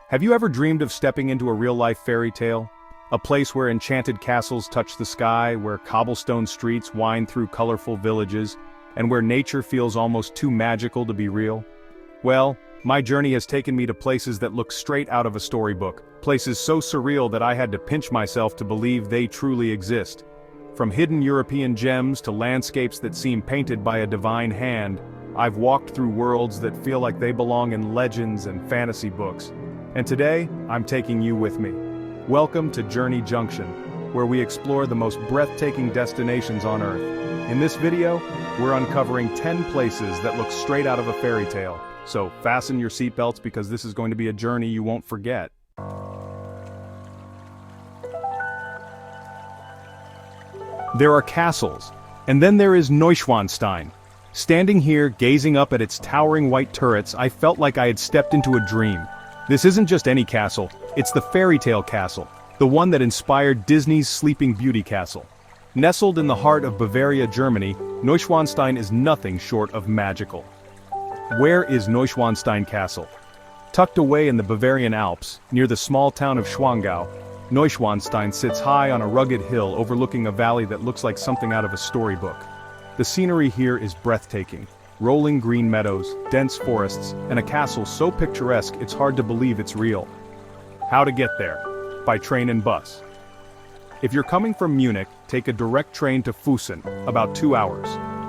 Have you ever dreamed of stepping into a real-life fairy tale? A place where enchanted castles touch the sky, where cobblestone streets wind through colorful villages, and where nature feels almost too magical to be real? Well, my journey has taken me to places that look straight out of a storybook, places so surreal that I had to pinch myself to believe they truly exist. From hidden European gems to landscapes that seem painted by a divine hand, I've walked through worlds that feel like they belong in legends and fantasy books. And today, I'm taking you with me. Welcome to Journey Junction, where we explore the most breathtaking destinations on Earth. In this video, we're uncovering 10 places that look straight out of a fairy tale. So fasten your seatbelts because this is going to be a journey you won't forget. There are castles, and then there is Neuschwanstein. Standing here, gazing up at its towering white turrets, I felt like I had stepped into a dream. This isn't just any castle, it's the fairy tale castle, the one that inspired Disney's Sleeping Beauty castle. Nestled in the heart of Bavaria, Germany, Neuschwanstein is nothing short of magical. Where is Neuschwanstein Castle? Tucked away in the Bavarian Alps, near the small town of Schwangau, Neuschwanstein sits high on a rugged hill overlooking a valley that looks like something out of a storybook. The scenery here is breathtaking. Rolling green meadows, dense forests, and a castle so picturesque it's hard to believe it's real. How to get there? By train and bus. If you're coming from Munich, take a direct train to Füssen, about 2 hours.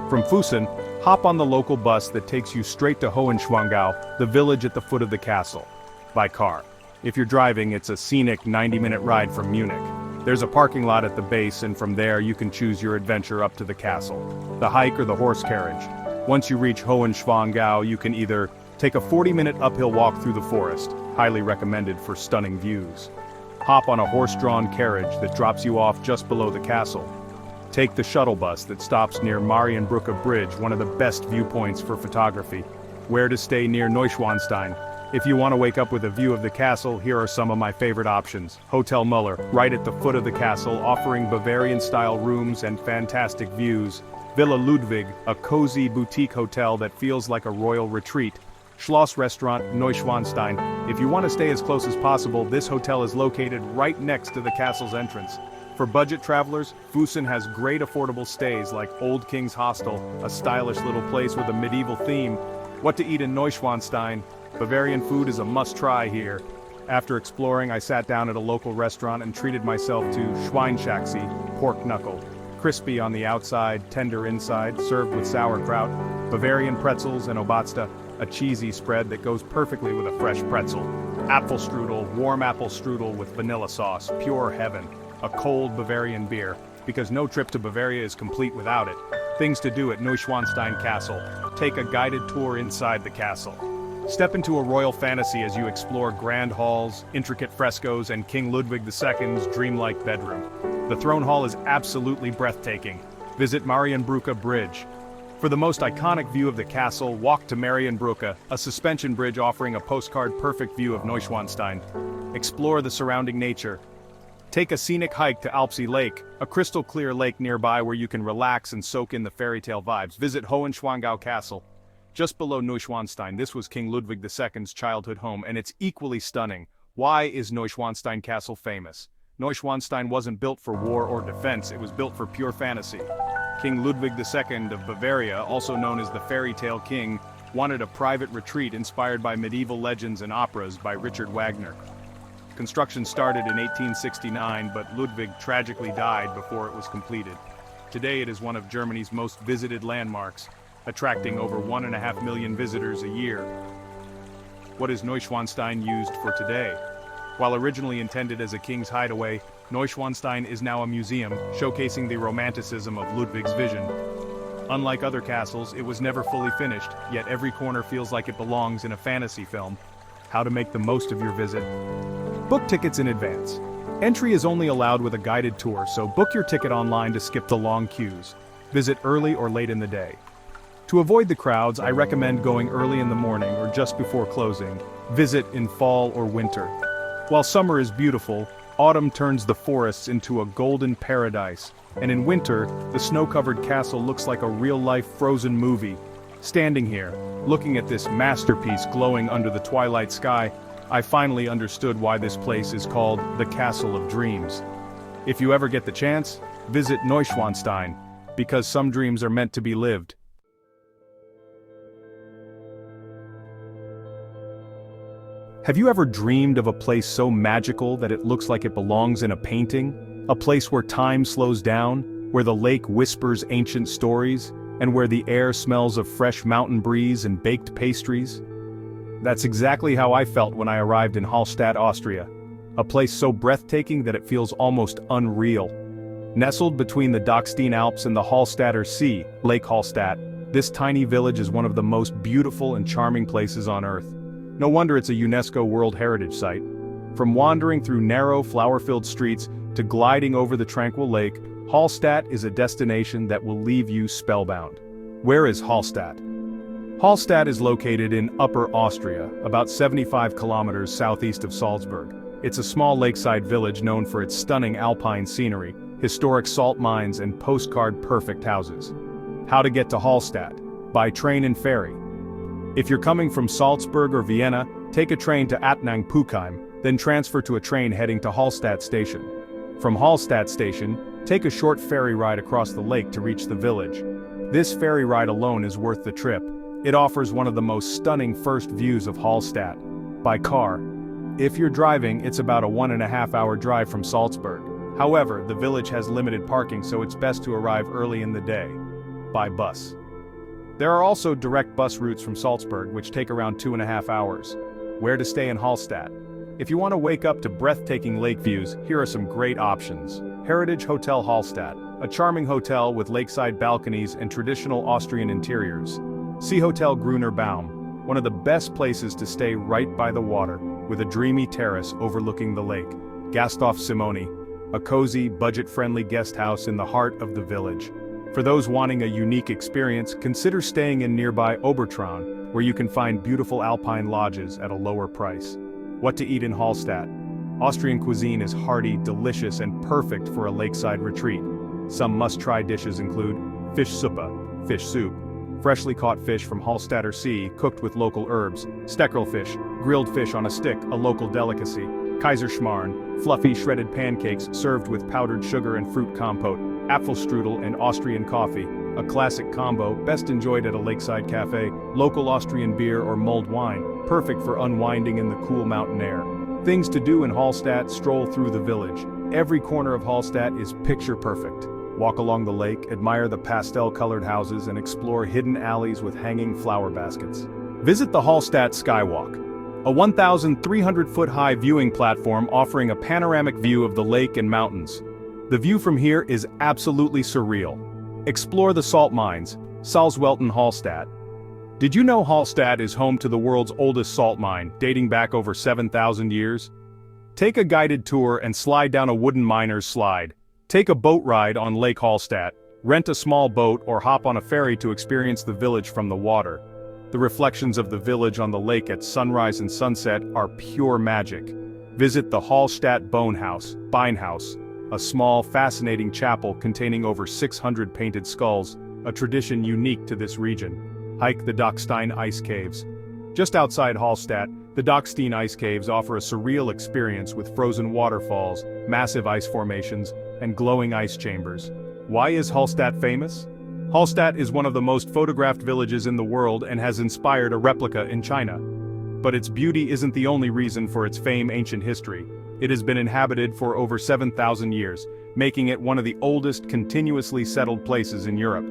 From Füssen, hop on the local bus that takes you straight to Hohenschwangau, the village at the foot of the castle. By car. If you're driving, it's a scenic 90-minute ride from Munich. There's a parking lot at the base, and from there you can choose your adventure up to the castle. The hike or the horse carriage. Once you reach Hohenschwangau, you can either take a 40-minute uphill walk through the forest, highly recommended for stunning views. Hop on a horse-drawn carriage that drops you off just below the castle. Take the shuttle bus that stops near Marienbrücke Bridge, one of the best viewpoints for photography. Where to stay near Neuschwanstein? If you want to wake up with a view of the castle, here are some of my favorite options. Hotel Muller, right at the foot of the castle, offering Bavarian-style rooms and fantastic views. Villa Ludwig, a cozy boutique hotel that feels like a royal retreat. Schloss Restaurant, Neuschwanstein. If you want to stay as close as possible, this hotel is located right next to the castle's entrance. For budget travelers, Füssen has great affordable stays like Old King's Hostel, a stylish little place with a medieval theme. What to eat in Neuschwanstein? Bavarian food is a must-try here. After exploring, I sat down at a local restaurant and treated myself to Schweinshaxi, pork knuckle. Crispy on the outside, tender inside, served with sauerkraut, Bavarian pretzels and Obatsta, a cheesy spread that goes perfectly with a fresh pretzel. Apfelstrudel, warm apple strudel with vanilla sauce, pure heaven. A cold Bavarian beer, because no trip to Bavaria is complete without it. Things to do at Neuschwanstein Castle. Take a guided tour inside the castle. Step into a royal fantasy as you explore grand halls, intricate frescoes, and King Ludwig II's dreamlike bedroom. The throne hall is absolutely breathtaking. Visit Marienbrücke Bridge. For the most iconic view of the castle, walk to Marienbrücke, a suspension bridge offering a postcard-perfect view of Neuschwanstein. Explore the surrounding nature. Take a scenic hike to Alpsee Lake, a crystal-clear lake nearby where you can relax and soak in the fairy tale vibes. Visit Hohenschwangau Castle. Just below Neuschwanstein, this was King Ludwig II's childhood home, and it's equally stunning. Why is Neuschwanstein Castle famous? Neuschwanstein wasn't built for war or defense, it was built for pure fantasy. King Ludwig II of Bavaria, also known as the Fairy Tale King, wanted a private retreat inspired by medieval legends and operas by Richard Wagner. Construction started in 1869, but Ludwig tragically died before it was completed. Today it is one of Germany's most visited landmarks, attracting over 1.5 million visitors a year. What is Neuschwanstein used for today? While originally intended as a king's hideaway, Neuschwanstein is now a museum, showcasing the romanticism of Ludwig's vision. Unlike other castles, it was never fully finished, yet every corner feels like it belongs in a fantasy film. How to make the most of your visit? Book tickets in advance. Entry is only allowed with a guided tour, so book your ticket online to skip the long queues. Visit early or late in the day. To avoid the crowds, I recommend going early in the morning or just before closing. Visit in fall or winter. While summer is beautiful, autumn turns the forests into a golden paradise, and in winter, the snow-covered castle looks like a real-life frozen movie. Standing here, looking at this masterpiece glowing under the twilight sky, I finally understood why this place is called the Castle of Dreams. If you ever get the chance, visit Neuschwanstein, because some dreams are meant to be lived. Have you ever dreamed of a place so magical that it looks like it belongs in a painting? A place where time slows down, where the lake whispers ancient stories, and where the air smells of fresh mountain breeze and baked pastries? That's exactly how I felt when I arrived in Hallstatt, Austria. A place so breathtaking that it feels almost unreal. Nestled between the Dachstein Alps and the Hallstatter Sea, Lake Hallstatt, this tiny village is one of the most beautiful and charming places on Earth. No wonder it's a UNESCO World Heritage Site. From wandering through narrow, flower-filled streets to gliding over the tranquil lake, Hallstatt is a destination that will leave you spellbound. Where is Hallstatt? Hallstatt is located in Upper Austria, about 75 kilometers southeast of Salzburg. It's a small lakeside village known for its stunning alpine scenery, historic salt mines and postcard-perfect houses. How to get to Hallstatt? By train and ferry. If you're coming from Salzburg or Vienna, take a train to Attnang-Puchheim, then transfer to a train heading to Hallstatt station. From Hallstatt station, take a short ferry ride across the lake to reach the village. This ferry ride alone is worth the trip. It offers one of the most stunning first views of Hallstatt. By car. If you're driving, it's about a 1.5-hour drive from Salzburg. However, the village has limited parking, so it's best to arrive early in the day. By bus. There are also direct bus routes from Salzburg which take around 2.5 hours. Where to stay in Hallstatt? If you want to wake up to breathtaking lake views, here are some great options. Heritage Hotel Hallstatt, a charming hotel with lakeside balconies and traditional Austrian interiors. Sea Hotel Gruner Baum, one of the best places to stay right by the water, with a dreamy terrace overlooking the lake. Gasthof Simoni, a cozy, budget-friendly guest house in the heart of the village. For those wanting a unique experience, consider staying in nearby Obertraun, where you can find beautiful alpine lodges at a lower price. What to eat in Hallstatt? Austrian cuisine is hearty, delicious, and perfect for a lakeside retreat. Some must-try dishes include fish suppa, fish soup, freshly caught fish from Hallstatter Sea cooked with local herbs, steckerlfish, grilled fish on a stick, a local delicacy, Kaiserschmarrn, fluffy shredded pancakes served with powdered sugar and fruit compote, Apfelstrudel and Austrian coffee, a classic combo best enjoyed at a lakeside cafe, local Austrian beer or mulled wine, perfect for unwinding in the cool mountain air. Things to do in Hallstatt: stroll through the village. Every corner of Hallstatt is picture perfect. Walk along the lake, admire the pastel-colored houses and explore hidden alleys with hanging flower baskets. Visit the Hallstatt Skywalk, a 1,300-foot-high viewing platform offering a panoramic view of the lake and mountains. The view from here is absolutely surreal. Explore the salt mines, Salzwelten Hallstatt. Did you know Hallstatt is home to the world's oldest salt mine, dating back over 7,000 years? Take a guided tour and slide down a wooden miner's slide. Take a boat ride on Lake Hallstatt, rent a small boat or hop on a ferry to experience the village from the water. The reflections of the village on the lake at sunrise and sunset are pure magic. Visit the Hallstatt Beinhaus, a small, fascinating chapel containing over 600 painted skulls, a tradition unique to this region. Hike the Dachstein Ice Caves. Just outside Hallstatt, the Dachstein Ice Caves offer a surreal experience with frozen waterfalls, massive ice formations, and glowing ice chambers. Why is Hallstatt famous? Hallstatt is one of the most photographed villages in the world and has inspired a replica in China. But its beauty isn't the only reason for its fame. Ancient history. It has been inhabited for over 7,000 years, making it one of the oldest continuously settled places in Europe.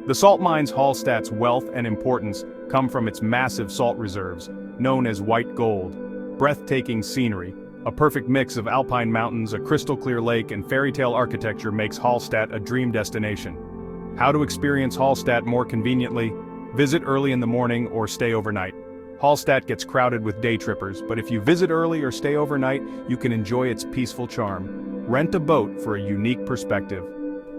The salt mines Hallstatt's wealth and importance come from its massive salt reserves, known as white gold. Breathtaking scenery, a perfect mix of alpine mountains, a crystal-clear lake, and fairy-tale architecture makes Hallstatt a dream destination. How to experience Hallstatt more conveniently? Visit early in the morning or stay overnight. Hallstatt gets crowded with day trippers, but if you visit early or stay overnight, you can enjoy its peaceful charm. Rent a boat for a unique perspective.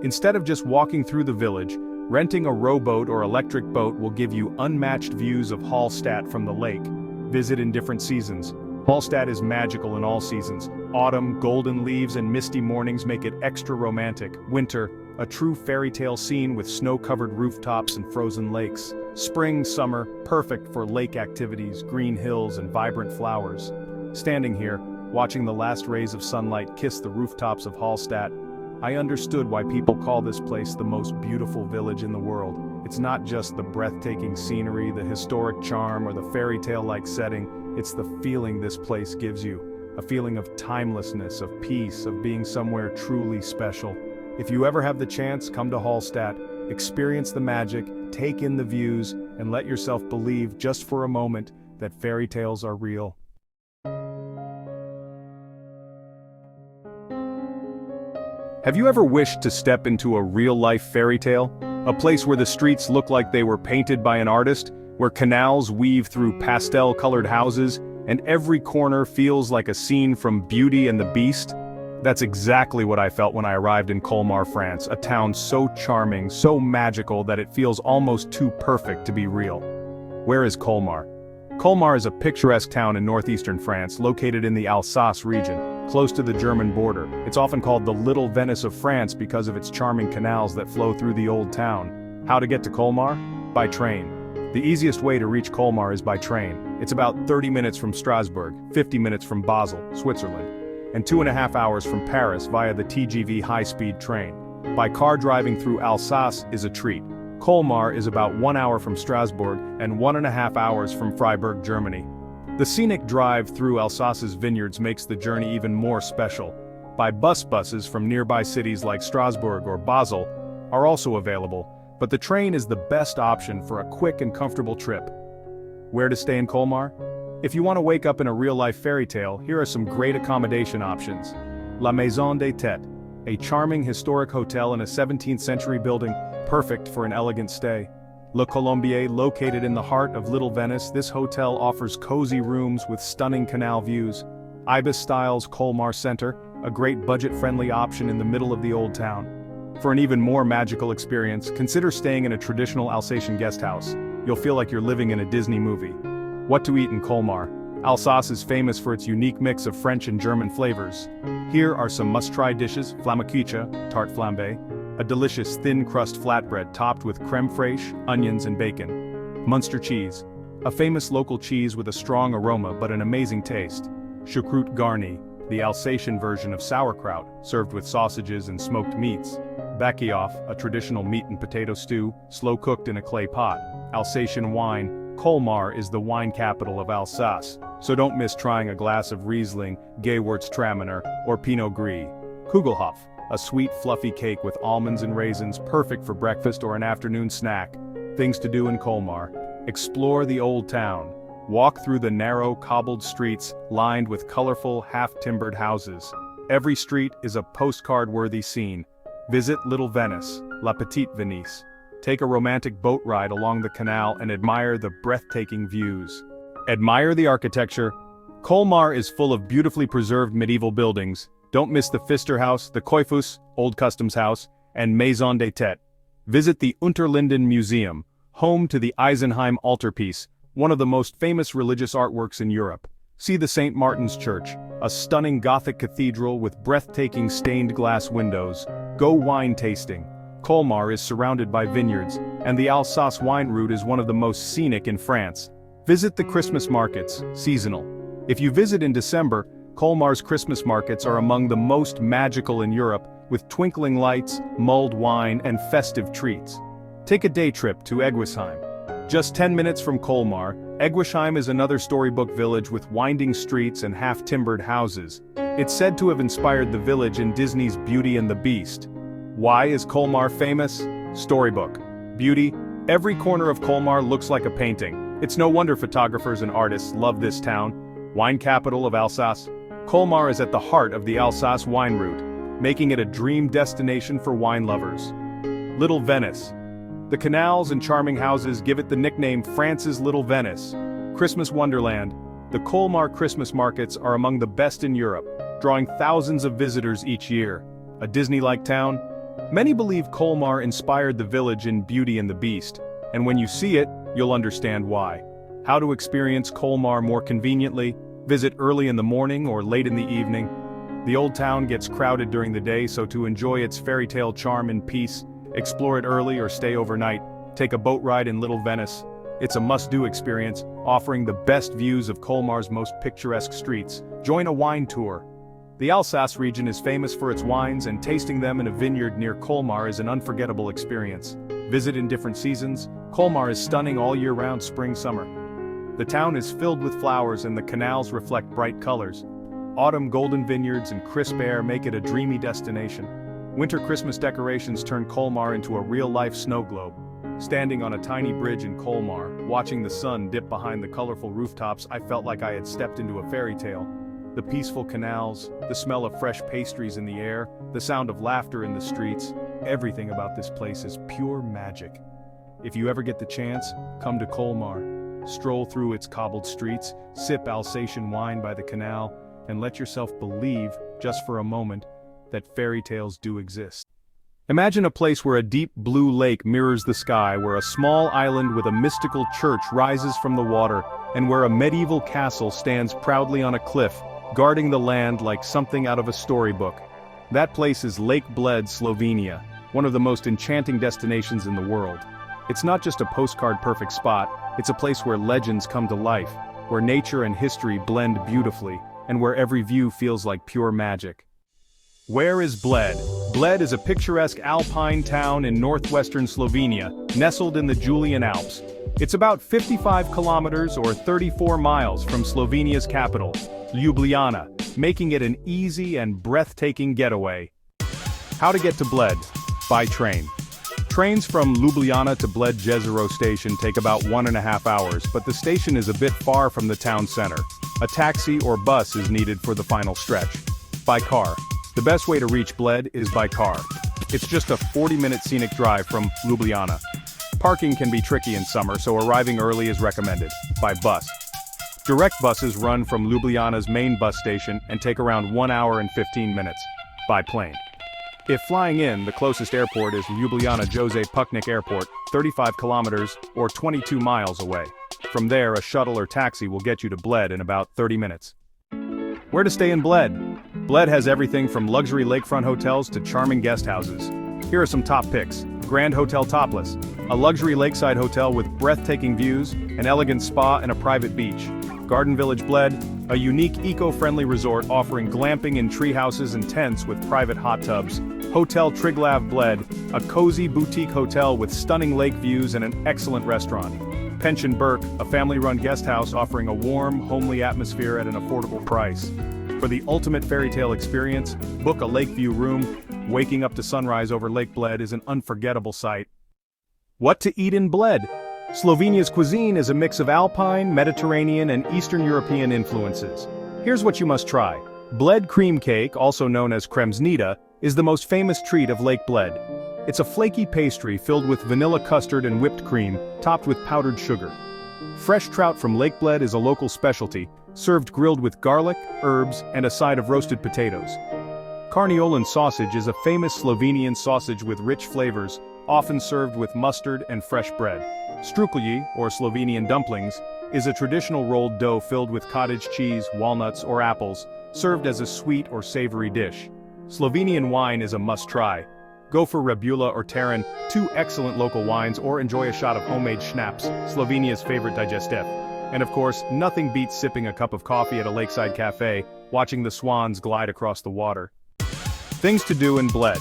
Instead of just walking through the village, renting a rowboat or electric boat will give you unmatched views of Hallstatt from the lake. Visit in different seasons. Hallstatt is magical in all seasons. Autumn, golden leaves, and misty mornings make it extra romantic. Winter, a true fairy tale scene with snow-covered rooftops and frozen lakes. Spring, summer, perfect for lake activities, green hills, and vibrant flowers. Standing here, watching the last rays of sunlight kiss the rooftops of Hallstatt, I understood why people call this place the most beautiful village in the world. It's not just the breathtaking scenery, the historic charm, or the fairy tale-like setting, it's the feeling this place gives you. A feeling of timelessness, of peace, of being somewhere truly special. If you ever have the chance, come to Hallstatt, experience the magic, take in the views, and let yourself believe just for a moment that fairy tales are real. Have you ever wished to step into a real-life fairy tale? A place where the streets look like they were painted by an artist, where canals weave through pastel-colored houses, and every corner feels like a scene from Beauty and the Beast? That's exactly what I felt when I arrived in Colmar, France, a town so charming, so magical that it feels almost too perfect to be real. Where is Colmar? Colmar is a picturesque town in northeastern France, located in the Alsace region, close to the German border. It's often called the Little Venice of France because of its charming canals that flow through the old town. How to get to Colmar? By train. The easiest way to reach Colmar is by train. It's about 30 minutes from Strasbourg, 50 minutes from Basel, Switzerland, and 2.5 hours from Paris via the TGV high-speed train. By car, driving through Alsace is a treat. Colmar is about 1 hour from Strasbourg and 1.5 hours from Freiburg, Germany. The scenic drive through Alsace's vineyards makes the journey even more special. By buses from nearby cities like Strasbourg or Basel are also available, but the train is the best option for a quick and comfortable trip. Where to stay in Colmar? If you want to wake up in a real-life fairy tale, here are some great accommodation options. La Maison des Têtes, a charming historic hotel in a 17th century building, perfect for an elegant stay. Le Colombier, located in the heart of Little Venice, this hotel offers cozy rooms with stunning canal views. Ibis Styles Colmar Center, a great budget-friendly option in the middle of the old town. For an even more magical experience, consider staying in a traditional Alsatian guest house. You'll feel like you're living in a Disney movie. What to eat in Colmar? Alsace is famous for its unique mix of French and German flavors. Here are some must-try dishes: flammekuche, tarte flambée, a delicious thin-crust flatbread topped with crème fraîche, onions and bacon. Munster cheese, a famous local cheese with a strong aroma but an amazing taste. Choucroute garnie, the Alsatian version of sauerkraut, served with sausages and smoked meats. Bakioff, a traditional meat and potato stew, slow-cooked in a clay pot. Alsatian wine. Colmar is the wine capital of Alsace, so don't miss trying a glass of Riesling, Gewürztraminer, or Pinot Gris. Kugelhof, a sweet fluffy cake with almonds and raisins, perfect for breakfast or an afternoon snack. Things to do in Colmar: explore the old town. Walk through the narrow, cobbled streets lined with colorful, half-timbered houses. Every street is a postcard-worthy scene. Visit Little Venice, La Petite Venise. Take a romantic boat ride along the canal and admire the breathtaking views. Admire the architecture. Colmar is full of beautifully preserved medieval buildings. Don't miss the Pfister House, the Koifus, Old Customs House, and Maison des Têtes. Visit the Unterlinden Museum, home to the Eisenheim altarpiece, one of the most famous religious artworks in Europe. See the St. Martin's Church, a stunning Gothic cathedral with breathtaking stained glass windows. Go wine tasting. Colmar is surrounded by vineyards, and the Alsace wine route is one of the most scenic in France. Visit the Christmas markets, seasonal. If you visit in December, Colmar's Christmas markets are among the most magical in Europe, with twinkling lights, mulled wine, and festive treats. Take a day trip to Eguisheim. Just 10 minutes from Colmar, Eguisheim is another storybook village with winding streets and half-timbered houses. It's said to have inspired the village in Disney's Beauty and the Beast. Why is Colmar famous? Storybook. Beauty. Every corner of Colmar looks like a painting. It's no wonder photographers and artists love this town. Wine capital of Alsace. Colmar is at the heart of the Alsace wine route, making it a dream destination for wine lovers. Little Venice. The canals and charming houses give it the nickname France's Little Venice. Christmas Wonderland. The Colmar Christmas markets are among the best in Europe, drawing thousands of visitors each year. A Disney-like town? Many believe Colmar inspired the village in Beauty and the Beast, and when you see it, you'll understand why. How to experience Colmar more conveniently? Visit early in the morning or late in the evening. The old town gets crowded during the day, so to enjoy its fairy tale charm in peace, explore it early or stay overnight. Take a boat ride in Little Venice. It's a must-do experience, offering the best views of Colmar's most picturesque streets. Join a wine tour. The Alsace region is famous for its wines, and tasting them in a vineyard near Colmar is an unforgettable experience. Visit in different seasons. Colmar is stunning all year round, spring, summer. The town is filled with flowers and the canals reflect bright colors. Autumn golden vineyards and crisp air make it a dreamy destination. Winter Christmas decorations turn Colmar into a real-life snow globe. Standing on a tiny bridge in Colmar, watching the sun dip behind the colorful rooftops, I felt like I had stepped into a fairy tale. The peaceful canals, the smell of fresh pastries in the air, the sound of laughter in the streets, everything about this place is pure magic. If you ever get the chance, come to Colmar. Stroll through its cobbled streets, sip Alsatian wine by the canal, and let yourself believe, just for a moment, that fairy tales do exist. Imagine a place where a deep blue lake mirrors the sky, where a small island with a mystical church rises from the water, and where a medieval castle stands proudly on a cliff, guarding the land like something out of a storybook. That place is Lake Bled, Slovenia, one of the most enchanting destinations in the world. It's not just a postcard-perfect spot, it's a place where legends come to life, where nature and history blend beautifully, and where every view feels like pure magic. Where is Bled? Bled is a picturesque alpine town in northwestern Slovenia, nestled in the Julian Alps. It's about 55 kilometers or 34 miles from Slovenia's capital, Ljubljana, making it an easy and breathtaking getaway. How to get to Bled? By train. Trains from Ljubljana to Bled Jezero station take about 1.5 hours, but the station is a bit far from the town center. A taxi or bus is needed for the final stretch. By car. The best way to reach Bled is by car. It's just a 40-minute scenic drive from Ljubljana. Parking can be tricky in summer, so arriving early is recommended. By bus. Direct buses run from Ljubljana's main bus station and take around 1 hour and 15 minutes. By plane. If flying in, the closest airport is Ljubljana Jose Puknik Airport, 35 kilometers or 22 miles away. From there, a shuttle or taxi will get you to Bled in about 30 minutes. Where to stay in Bled? Bled has everything from luxury lakefront hotels to charming guest houses. Here are some top picks. Grand Hotel Topless, a luxury lakeside hotel with breathtaking views, an elegant spa and a private beach. Garden Village Bled, a unique eco-friendly resort offering glamping in tree houses and tents with private hot tubs. Hotel Triglav Bled, a cozy boutique hotel with stunning lake views and an excellent restaurant. Pension Burke, a family-run guest house offering a warm, homely atmosphere at an affordable price. For the ultimate fairy tale experience, book a lakeview room. Waking up to sunrise over Lake Bled is an unforgettable sight. What to eat in Bled? Slovenia's cuisine is a mix of Alpine, Mediterranean, and Eastern European influences. Here's what you must try. Bled cream cake, also known as kremznita, is the most famous treat of Lake Bled. It's a flaky pastry filled with vanilla custard and whipped cream, topped with powdered sugar. Fresh trout from Lake Bled is a local specialty, served grilled with garlic, herbs, and a side of roasted potatoes. Carniolan sausage is a famous Slovenian sausage with rich flavors, often served with mustard and fresh bread. Strukelji, or Slovenian dumplings, is a traditional rolled dough filled with cottage cheese, walnuts, or apples, served as a sweet or savory dish. Slovenian wine is a must-try. Go for Rebula or Terran, two excellent local wines, or enjoy a shot of homemade schnapps, Slovenia's favorite digestif. And of course, nothing beats sipping a cup of coffee at a lakeside cafe, watching the swans glide across the water. Things to do in Bled.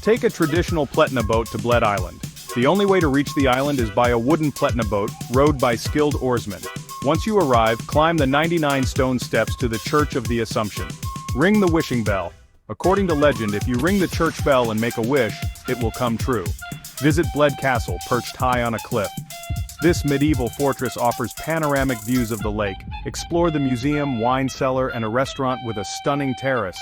Take a traditional Pletna boat to Bled Island. The only way to reach the island is by a wooden Pletna boat, rowed by skilled oarsmen. Once you arrive, climb the 99 stone steps to the Church of the Assumption. Ring the wishing bell. According to legend, if you ring the church bell and make a wish, it will come true. Visit Bled Castle, perched high on a cliff. This medieval fortress offers panoramic views of the lake. Explore the museum, wine cellar, and a restaurant with a stunning terrace.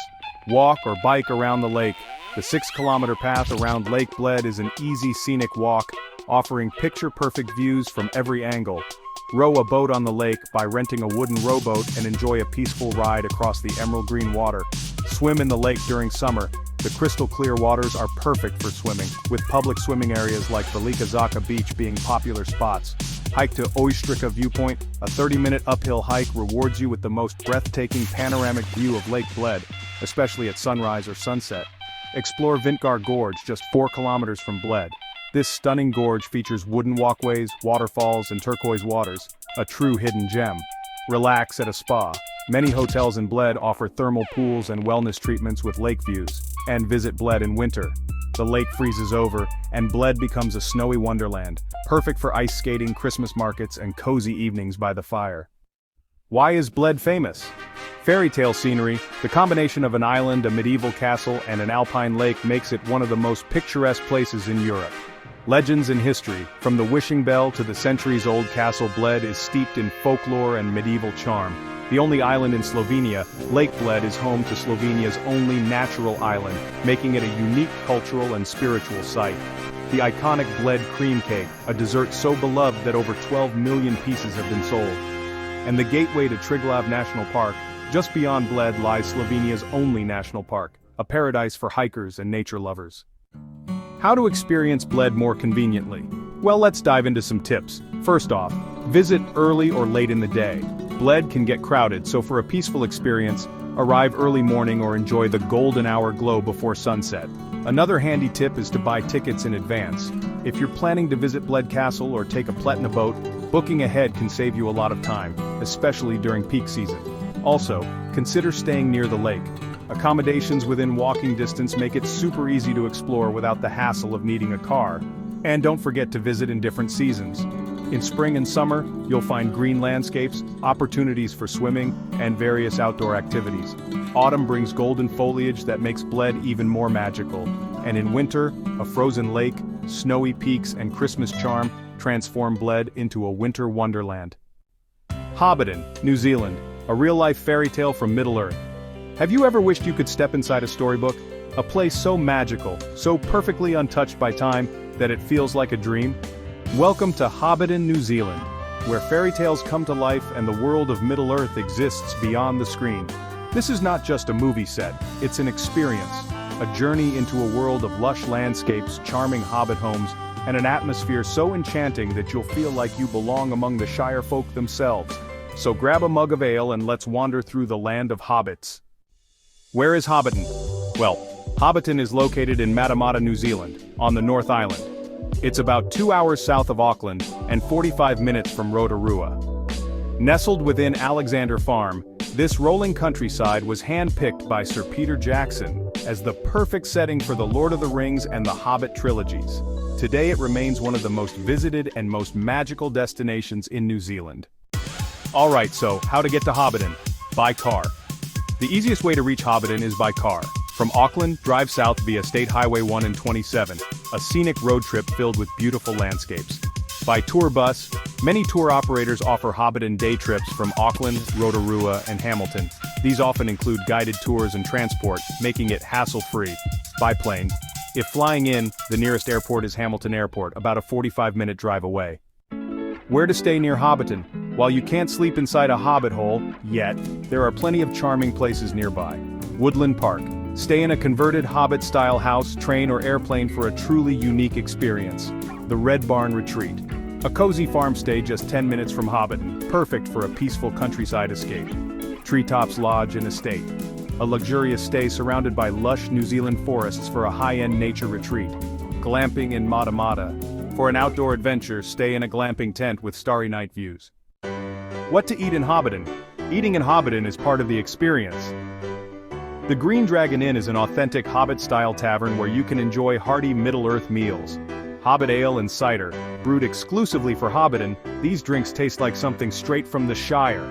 Walk or bike around the lake. The 6-kilometer path around Lake Bled is an easy scenic walk, offering picture-perfect views from every angle. Row a boat on the lake by renting a wooden rowboat and enjoy a peaceful ride across the emerald green water. Swim in the lake during summer. The crystal-clear waters are perfect for swimming, with public swimming areas like Velika Zaka Beach being popular spots. Hike to Ojstrika Viewpoint. A 30-minute uphill hike rewards you with the most breathtaking panoramic view of Lake Bled, especially at sunrise or sunset. Explore Vintgar Gorge, just 4 kilometers from Bled. This stunning gorge features wooden walkways, waterfalls, and turquoise waters, a true hidden gem. Relax at a spa. Many hotels in Bled offer thermal pools and wellness treatments with lake views. And visit Bled in winter. The lake freezes over, and Bled becomes a snowy wonderland, perfect for ice skating, Christmas markets, and cozy evenings by the fire. Why is Bled famous? Fairy tale scenery, the combination of an island, a medieval castle, and an alpine lake makes it one of the most picturesque places in Europe. Legends and history, from the wishing bell to the centuries-old castle, Bled is steeped in folklore and medieval charm. The only island in Slovenia, Lake Bled is home to Slovenia's only natural island, making it a unique cultural and spiritual site. The iconic Bled cream cake, a dessert so beloved that over 12 million pieces have been sold. And the gateway to Triglav National Park, just beyond Bled lies Slovenia's only national park, a paradise for hikers and nature lovers. How to experience Bled more conveniently? Well, let's dive into some tips. First off, visit early or late in the day. Bled can get crowded, so for a peaceful experience, arrive early morning or enjoy the golden hour glow before sunset. Another handy tip is to buy tickets in advance. If you're planning to visit Bled Castle or take a Pletna boat, booking ahead can save you a lot of time, especially during peak season. Also, consider staying near the lake. Accommodations within walking distance make it super easy to explore without the hassle of needing a car. And don't forget to visit in different seasons. In spring and summer, you'll find green landscapes, opportunities for swimming, and various outdoor activities. Autumn brings golden foliage that makes Bled even more magical. And in winter, a frozen lake, snowy peaks, and Christmas charm transform Bled into a winter wonderland. Hobbiton, New Zealand, a real-life fairy tale from Middle-earth. Have you ever wished you could step inside a storybook? A place so magical, so perfectly untouched by time, that it feels like a dream? Welcome to Hobbiton, New Zealand, where fairy tales come to life and the world of Middle-earth exists beyond the screen. This is not just a movie set, it's an experience, a journey into a world of lush landscapes, charming hobbit homes, and an atmosphere so enchanting that you'll feel like you belong among the Shire folk themselves. So grab a mug of ale and let's wander through the land of hobbits. Where is Hobbiton? Well, Hobbiton is located in Matamata, New Zealand, on the North Island. It's about 2 hours south of Auckland and 45 minutes from Rotorua. Nestled within Alexander Farm, this rolling countryside was hand-picked by Sir Peter Jackson as the perfect setting for the Lord of the Rings and the Hobbit trilogies. Today it remains one of the most visited and most magical destinations in New Zealand. Alright, so how to get to Hobbiton? By car. The easiest way to reach Hobbiton is by car. From Auckland, drive south via State Highway 1 and 27, a scenic road trip filled with beautiful landscapes. By tour bus, many tour operators offer Hobbiton day trips from Auckland, Rotorua, and Hamilton. These often include guided tours and transport, making it hassle-free. By plane. If flying in, the nearest airport is Hamilton Airport, about a 45-minute drive away. Where to stay near Hobbiton? While you can't sleep inside a hobbit hole, yet, there are plenty of charming places nearby. Woodland Park. Stay in a converted Hobbit-style house, train, or airplane for a truly unique experience. The Red Barn Retreat. A cozy farm stay just 10 minutes from Hobbiton, perfect for a peaceful countryside escape. Treetops Lodge and Estate. A luxurious stay surrounded by lush New Zealand forests for a high-end nature retreat. Glamping in Matamata. For an outdoor adventure, stay in a glamping tent with starry night views. What to eat in Hobbiton? Eating in Hobbiton is part of the experience. The Green Dragon Inn is an authentic Hobbit-style tavern where you can enjoy hearty Middle-earth meals. Hobbit ale and cider, brewed exclusively for Hobbiton, these drinks taste like something straight from the Shire.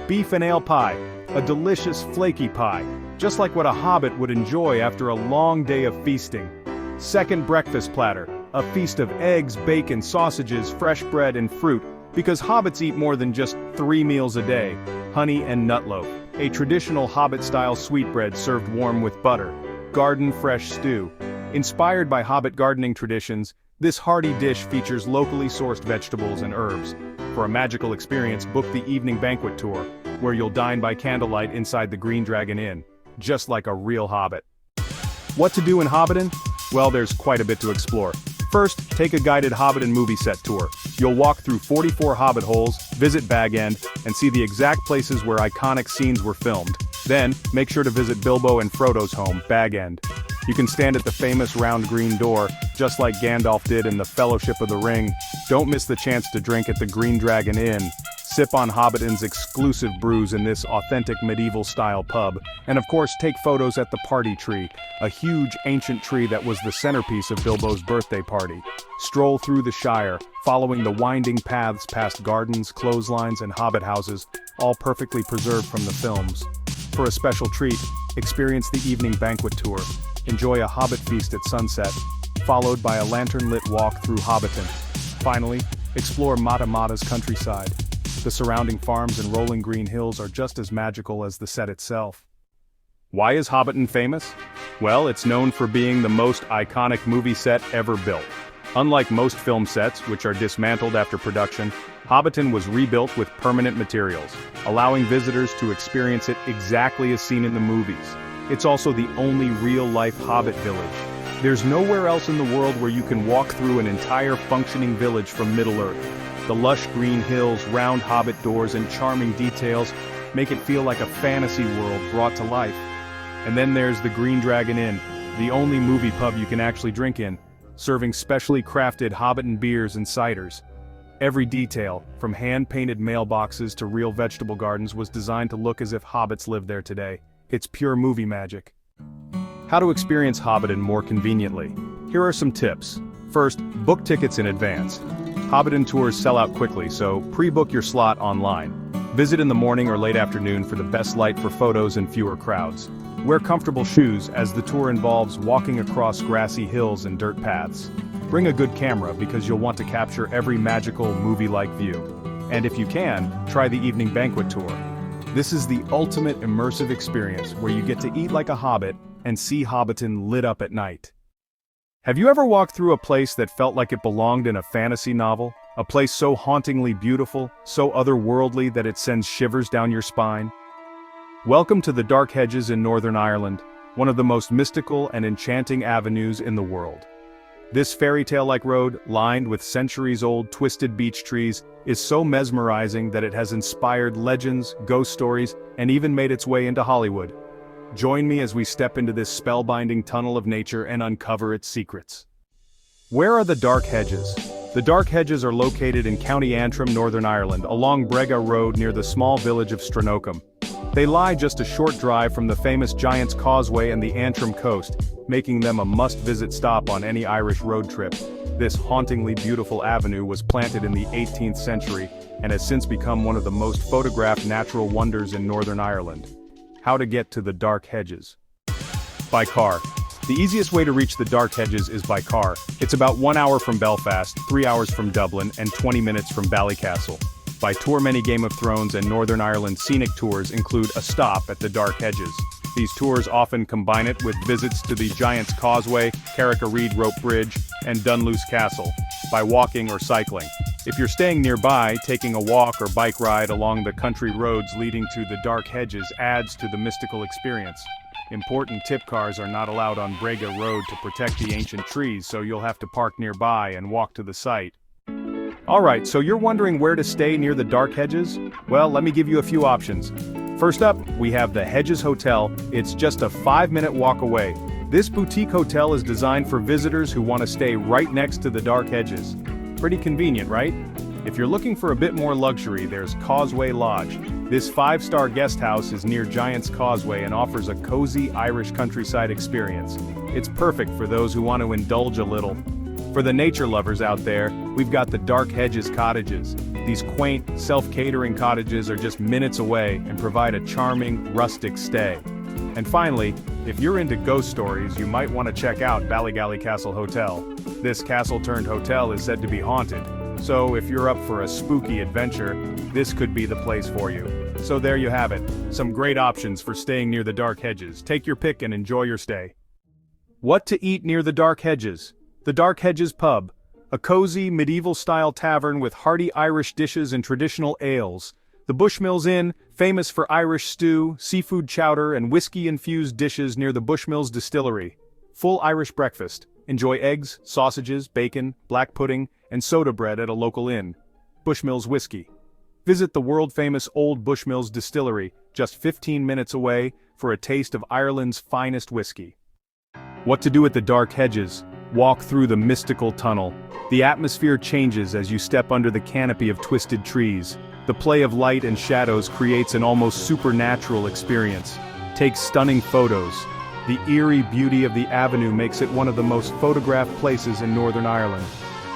Beef and ale pie, a delicious flaky pie, just like what a Hobbit would enjoy after a long day of feasting. Second breakfast platter, a feast of eggs, bacon, sausages, fresh bread, and fruit, because Hobbits eat more than just 3 meals a day. Honey and nut loaf, a traditional Hobbit-style sweetbread served warm with butter. Garden fresh stew. Inspired by Hobbit gardening traditions, this hearty dish features locally sourced vegetables and herbs. For a magical experience, book the evening banquet tour, where you'll dine by candlelight inside the Green Dragon Inn, just like a real Hobbit. What to do in Hobbiton? Well, there's quite a bit to explore. First, take a guided Hobbiton movie set tour. You'll walk through 44 Hobbit holes, visit Bag End, and see the exact places where iconic scenes were filmed. Then, make sure to visit Bilbo and Frodo's home, Bag End. You can stand at the famous round green door, just like Gandalf did in the Fellowship of the Ring. Don't miss the chance to drink at the Green Dragon Inn. Sip on Hobbiton's exclusive brews in this authentic medieval-style pub, and of course take photos at the party tree, a huge ancient tree that was the centerpiece of Bilbo's birthday party. Stroll through the Shire, following the winding paths past gardens, clotheslines, and hobbit houses, all perfectly preserved from the films. For a special treat, experience the evening banquet tour. Enjoy a hobbit feast at sunset, followed by a lantern-lit walk through Hobbiton. Finally, explore Matamata's countryside. The surrounding farms and rolling green hills are just as magical as the set itself. Why is Hobbiton famous? Well, it's known for being the most iconic movie set ever built. Unlike most film sets, which are dismantled after production, Hobbiton was rebuilt with permanent materials, allowing visitors to experience it exactly as seen in the movies. It's also the only real-life Hobbit village. There's nowhere else in the world where you can walk through an entire functioning village from Middle-earth. The lush green hills, round hobbit doors, and charming details make it feel like a fantasy world brought to life. And then there's the Green Dragon Inn, the only movie pub you can actually drink in, serving specially crafted Hobbiton beers and ciders. Every detail, from hand-painted mailboxes to real vegetable gardens, was designed to look as if hobbits lived there today. It's pure movie magic. How to experience Hobbiton more conveniently. Here are some tips. First, book tickets in advance. Hobbiton tours sell out quickly, so pre-book your slot online. Visit in the morning or late afternoon for the best light for photos and fewer crowds. Wear comfortable shoes, as the tour involves walking across grassy hills and dirt paths. Bring a good camera because you'll want to capture every magical, movie-like view. And if you can, try the evening banquet tour. This is the ultimate immersive experience where you get to eat like a hobbit and see Hobbiton lit up at night. Have you ever walked through a place that felt like it belonged in a fantasy novel? A place so hauntingly beautiful, so otherworldly that it sends shivers down your spine? Welcome to the Dark Hedges in Northern Ireland, one of the most mystical and enchanting avenues in the world. This fairy tale-like road, lined with centuries-old twisted beech trees, is so mesmerizing that it has inspired legends, ghost stories, and even made its way into Hollywood. Join me as we step into this spellbinding tunnel of nature and uncover its secrets. Where are the Dark Hedges? The Dark Hedges are located in County Antrim, Northern Ireland, along Brega Road near the small village of Stranocum. They lie just a short drive from the famous Giant's Causeway and the Antrim coast, making them a must-visit stop on any Irish road trip. This hauntingly beautiful avenue was planted in the 18th century and has since become one of the most photographed natural wonders in Northern Ireland. How to get to the Dark Hedges. By car. The easiest way to reach the Dark Hedges is by car. It's about 1 hour from Belfast, 3 hours from Dublin, and 20 minutes from Ballycastle. By tour, many Game of Thrones and Northern Ireland scenic tours include a stop at the Dark Hedges. These tours often combine it with visits to the Giant's Causeway, Carrick-a-Reed Rope Bridge, and Dunluce Castle, by walking or cycling. If you're staying nearby, taking a walk or bike ride along the country roads leading to the Dark Hedges adds to the mystical experience. Important tip cars are not allowed on Brega Road to protect the ancient trees, so you'll have to park nearby and walk to the site. Alright, so you're wondering where to stay near the Dark Hedges? Well, let me give you a few options. First up, we have the Hedges Hotel. It's just a 5-minute walk away. This boutique hotel is designed for visitors who want to stay right next to the Dark Hedges. Pretty convenient, right? If you're looking for a bit more luxury, there's Causeway Lodge. This 5-star guest house is near Giant's Causeway and offers a cozy Irish countryside experience. It's perfect for those who want to indulge a little. For the nature lovers out there, we've got the Dark Hedges Cottages. These quaint, self-catering cottages are just minutes away and provide a charming, rustic stay. And finally, if you're into ghost stories, you might want to check out Ballygally Castle Hotel. This castle-turned-hotel is said to be haunted, so if you're up for a spooky adventure, this could be the place for you. So there you have it, some great options for staying near the Dark Hedges. Take your pick and enjoy your stay. What to eat near the Dark Hedges? The Dark Hedges Pub, a cozy, medieval-style tavern with hearty Irish dishes and traditional ales. The Bushmills Inn, famous for Irish stew, seafood chowder, and whiskey-infused dishes near the Bushmills Distillery. Full Irish breakfast. Enjoy eggs, sausages, bacon, black pudding, and soda bread at a local inn. Bushmills Whiskey. Visit the world-famous Old Bushmills Distillery, just 15 minutes away, for a taste of Ireland's finest whiskey. What to do at the dark hedges? Walk through the mystical tunnel. The atmosphere changes as you step under the canopy of twisted trees. The play of light and shadows creates an almost supernatural experience. Take stunning photos. The eerie beauty of the avenue makes it one of the most photographed places in Northern Ireland.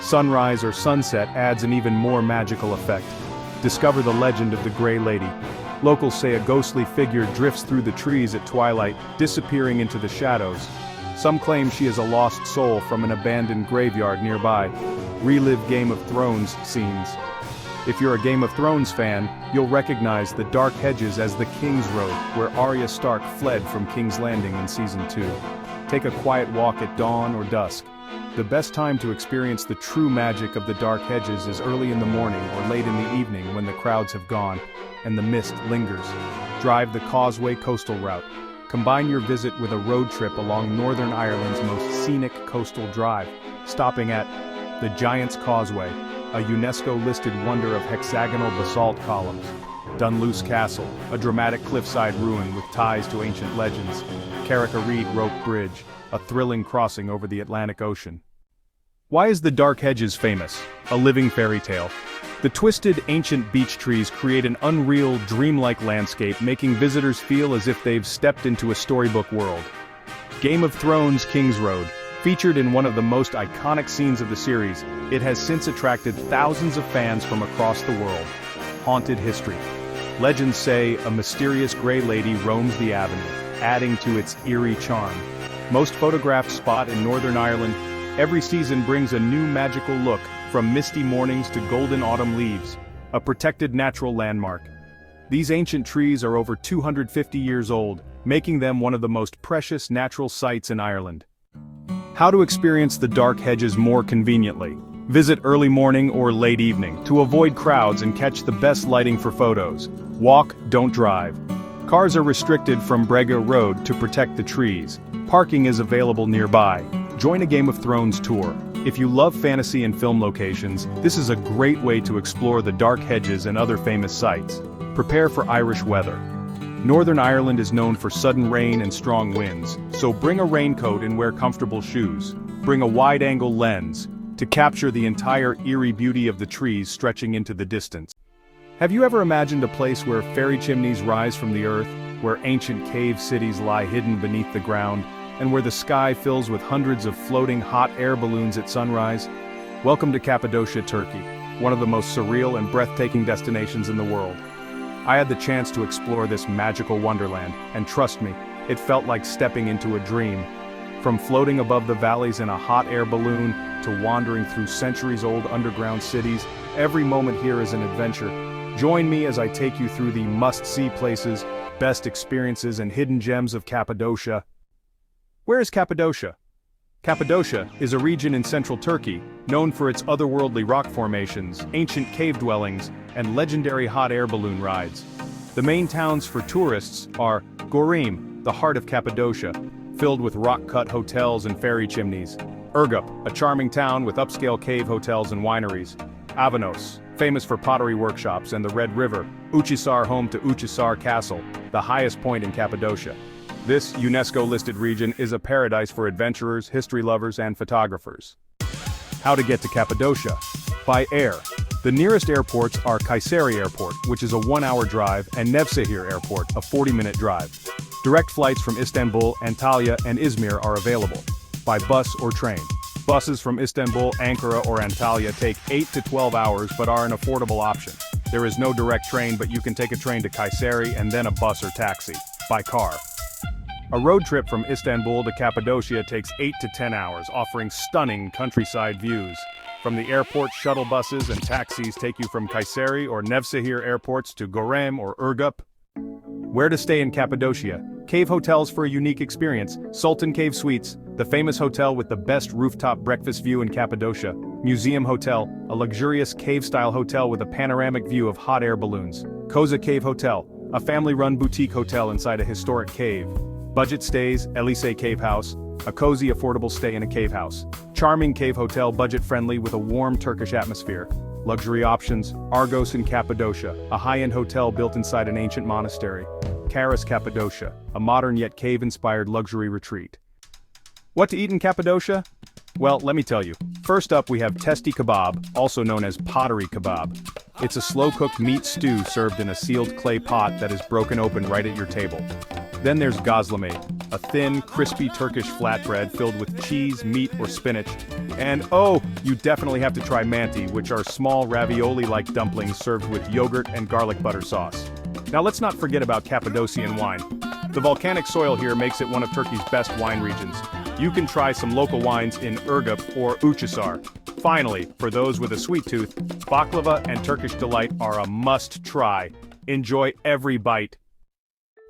Sunrise or sunset adds an even more magical effect. Discover the legend of the Grey Lady. Locals say a ghostly figure drifts through the trees at twilight, disappearing into the shadows. Some claim she is a lost soul from an abandoned graveyard nearby. Relive Game of Thrones scenes. If you're a Game of Thrones fan, you'll recognize the dark hedges as the King's Road, where Arya Stark fled from King's Landing in Season 2. Take a quiet walk at dawn or dusk. The best time to experience the true magic of the dark hedges is early in the morning or late in the evening when the crowds have gone, and the mist lingers. Drive the Causeway coastal route. Combine your visit with a road trip along Northern Ireland's most scenic coastal drive, stopping at the Giant's Causeway, a UNESCO-listed wonder of hexagonal basalt columns. Dunluce Castle, a dramatic cliffside ruin with ties to ancient legends. Carrick-a-Reed Rope Bridge, a thrilling crossing over the Atlantic Ocean. Why is the dark hedges famous? A living fairy tale. The twisted, ancient beech trees create an unreal, dreamlike landscape, making visitors feel as if they've stepped into a storybook world. Game of Thrones King's Road. Featured in one of the most iconic scenes of the series, it has since attracted thousands of fans from across the world. Haunted history. Legends say a mysterious Grey Lady roams the avenue, adding to its eerie charm. Most photographed spot in Northern Ireland, every season brings a new magical look, from misty mornings to golden autumn leaves, a protected natural landmark. These ancient trees are over 250 years old, making them one of the most precious natural sites in Ireland. How to experience the dark hedges more conveniently. Visit early morning or late evening to avoid crowds and catch the best lighting for photos. Walk, don't drive. Cars are restricted from Brega Road to protect the trees. Parking is available nearby. Join a Game of Thrones tour. If you love fantasy and film locations, this is a great way to explore the dark hedges and other famous sites. Prepare for Irish weather. Northern Ireland is known for sudden rain and strong winds, so bring a raincoat and wear comfortable shoes. Bring a wide-angle lens to capture the entire eerie beauty of the trees stretching into the distance. Have you ever imagined a place where fairy chimneys rise from the earth, where ancient cave cities lie hidden beneath the ground, and where the sky fills with hundreds of floating hot air balloons at sunrise? Welcome to Cappadocia, Turkey, one of the most surreal and breathtaking destinations in the world. I had the chance to explore this magical wonderland, and trust me, it felt like stepping into a dream. From floating above the valleys in a hot air balloon, to wandering through centuries-old underground cities, every moment here is an adventure. Join me as I take you through the must-see places, best experiences and hidden gems of Cappadocia. Where is Cappadocia? Cappadocia is a region in central Turkey, known for its otherworldly rock formations, ancient cave dwellings, and legendary hot air balloon rides. The main towns for tourists are Gorim, the heart of Cappadocia, filled with rock-cut hotels and fairy chimneys. Urgup, a charming town with upscale cave hotels and wineries. Avanos, famous for pottery workshops and the Red River. Uchisar, home to Uchisar Castle, the highest point in Cappadocia. This UNESCO-listed region is a paradise for adventurers, history lovers, and photographers. How to get to Cappadocia? By air. The nearest airports are Kayseri Airport, which is a 1-hour drive, and Nevşehir Airport, a 40-minute drive. Direct flights from Istanbul, Antalya, and Izmir are available. By bus or train. Buses from Istanbul, Ankara, or Antalya take 8 to 12 hours but are an affordable option. There is no direct train, but you can take a train to Kayseri and then a bus or taxi. By car. A road trip from Istanbul to Cappadocia takes 8 to 10 hours, offering stunning countryside views. From the airport, shuttle buses and taxis take you from Kayseri or Nevşehir airports to Gorem or Urgup. Where to stay in Cappadocia? Cave hotels for a unique experience. Sultan Cave Suites, the famous hotel with the best rooftop breakfast view in Cappadocia. Museum Hotel, a luxurious cave-style hotel with a panoramic view of hot air balloons. Koza Cave Hotel, a family-run boutique hotel inside a historic cave. Budget stays, Elise Cave House, a cozy, affordable stay in a cave house. Charming cave hotel, budget-friendly with a warm Turkish atmosphere. Luxury options, Argos in Cappadocia, a high-end hotel built inside an ancient monastery. Karas Cappadocia, a modern yet cave-inspired luxury retreat. What to eat in Cappadocia? Well, let me tell you. First up, we have testi kebab, also known as pottery kebab. It's a slow-cooked meat stew served in a sealed clay pot that is broken open right at your table. Then there's gazlame, a thin, crispy Turkish flatbread filled with cheese, meat, or spinach. And oh, you definitely have to try manti, which are small ravioli-like dumplings served with yogurt and garlic butter sauce. Now let's not forget about Cappadocian wine. The volcanic soil here makes it one of Turkey's best wine regions. You can try some local wines in Urgup or Uçhisar. Finally, for those with a sweet tooth, baklava and Turkish delight are a must-try. Enjoy every bite.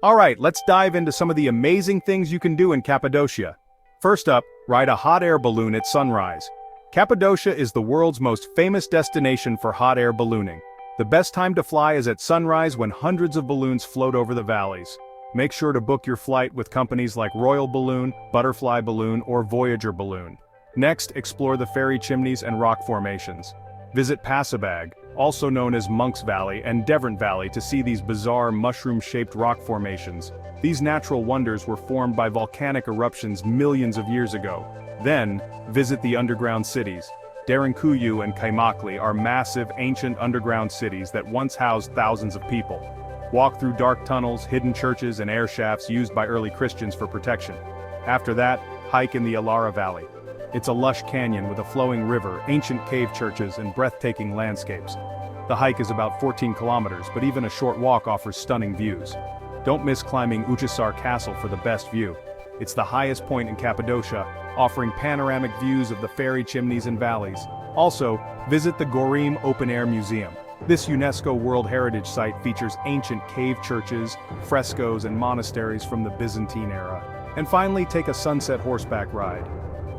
Alright, let's dive into some of the amazing things you can do in Cappadocia. First up, ride a hot air balloon at sunrise. Cappadocia is the world's most famous destination for hot air ballooning. The best time to fly is at sunrise when hundreds of balloons float over the valleys. Make sure to book your flight with companies like Royal Balloon, Butterfly Balloon, or Voyager Balloon. Next, explore the fairy chimneys and rock formations. Visit Pasabag, also known as Monk's Valley, and Devon Valley to see these bizarre mushroom-shaped rock formations. These natural wonders were formed by volcanic eruptions millions of years ago. Then, visit the underground cities. Derinkuyu and Kaymakli are massive, ancient underground cities that once housed thousands of people. Walk through dark tunnels, hidden churches, and air shafts used by early Christians for protection. After that, hike in the Alara Valley. It's a lush canyon with a flowing river, ancient cave churches, and breathtaking landscapes. The hike is about 14 kilometers, but even a short walk offers stunning views. Don't miss climbing Uçhisar Castle for the best view. It's the highest point in Cappadocia, offering panoramic views of the fairy chimneys and valleys. Also, visit the Gorim Open Air Museum. This UNESCO World Heritage Site features ancient cave churches, frescoes, and monasteries from the Byzantine era. And finally, take a sunset horseback ride.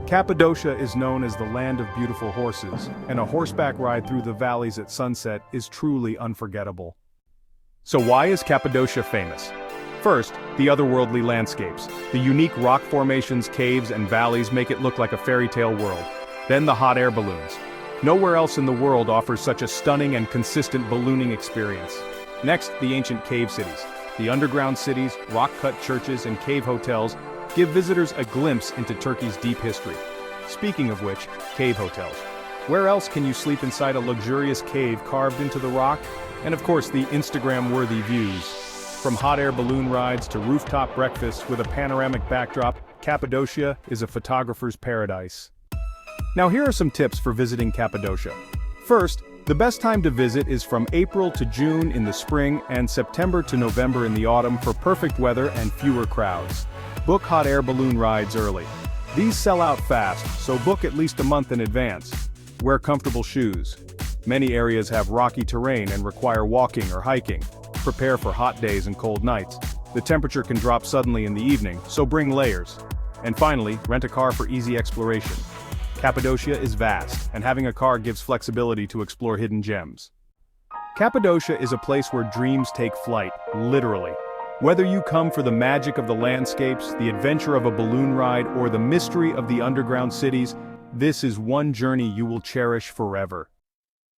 Cappadocia is known as the land of beautiful horses, and a horseback ride through the valleys at sunset is truly unforgettable. So why is Cappadocia famous? First, the otherworldly landscapes. The unique rock formations, caves, and valleys make it look like a fairy tale world. Then the hot air balloons. Nowhere else in the world offers such a stunning and consistent ballooning experience. Next, the ancient cave cities. The underground cities, rock-cut churches, and cave hotels give visitors a glimpse into Turkey's deep history. Speaking of which, cave hotels. Where else can you sleep inside a luxurious cave carved into the rock? And of course, the Instagram-worthy views. From hot air balloon rides to rooftop breakfasts with a panoramic backdrop, Cappadocia is a photographer's paradise. Now here are some tips for visiting Cappadocia. First, the best time to visit is from April to June in the spring and September to November in the autumn for perfect weather and fewer crowds. Book hot air balloon rides early. These sell out fast, so book at least a month in advance. Wear comfortable shoes. Many areas have rocky terrain and require walking or hiking. Prepare for hot days and cold nights. The temperature can drop suddenly in the evening, so bring layers. And finally, rent a car for easy exploration. Cappadocia is vast, and having a car gives flexibility to explore hidden gems. Cappadocia is a place where dreams take flight, literally. Whether you come for the magic of the landscapes, the adventure of a balloon ride, or the mystery of the underground cities, this is one journey you will cherish forever.